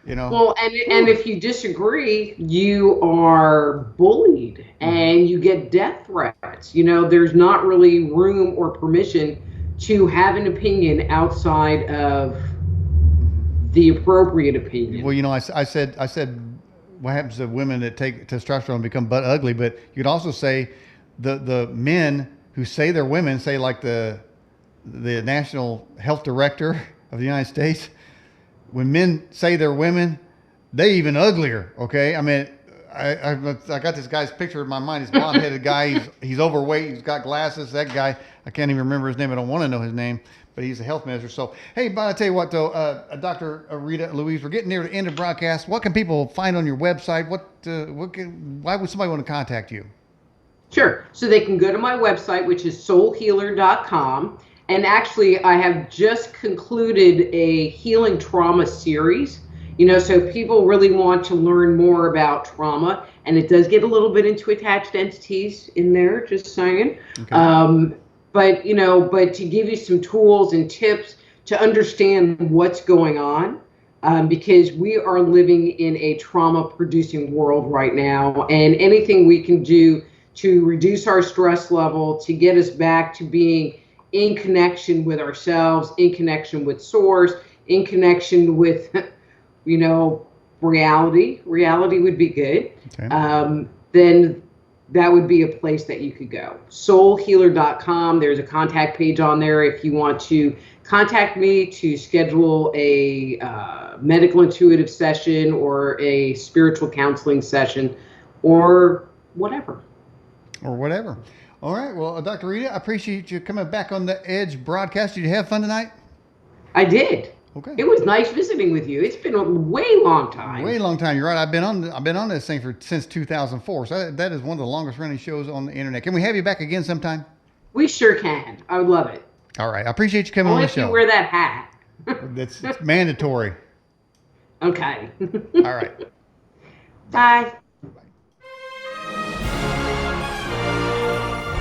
Well, and if you disagree, you are bullied and you get death threats. There's not really room or permission to have an opinion outside of the appropriate opinion. Well, I said what happens to women that take testosterone and become butt ugly, but you could also say the men who say they're women, say like the National Health Director of the United States. When men say they're women, they even uglier. Okay, I mean, I got this guy's picture in my mind. He's a blonde-headed guy. He's overweight. He's got glasses. That guy, I can't even remember his name. I don't want to know his name, but he's a health minister. So, hey, but I tell you what, though, Dr. Rita Louise, we're getting near the end of the broadcast. What can people find on your website? Why would somebody want to contact you? Sure. So they can go to my website, which is soulhealer.com. And actually, I have just concluded a healing trauma series. So if people really want to learn more about trauma, and it does get a little bit into attached entities in there, just saying. Okay. But to give you some tools and tips to understand what's going on, because we are living in a trauma-producing world right now, and anything we can do to reduce our stress level, to get us back to being in connection with ourselves, in connection with source, in connection with, reality. Reality would be good. Okay. Then that would be a place that you could go. Soulhealer.com. There's a contact page on there if you want to contact me to schedule a medical intuitive session or a spiritual counseling session or whatever. All right. Well, Dr. Rita, I appreciate you coming back on the Edge broadcast. Did you have fun tonight? I did. Okay. It was nice visiting with you. It's been a way long time. Way long time. You're right. I've been on this thing since 2004. So that is one of the longest running shows on the internet. Can we have you back again sometime? We sure can. I would love it. All right. I appreciate you coming on the show. If you wear that hat. It's mandatory. Okay. All right. Bye.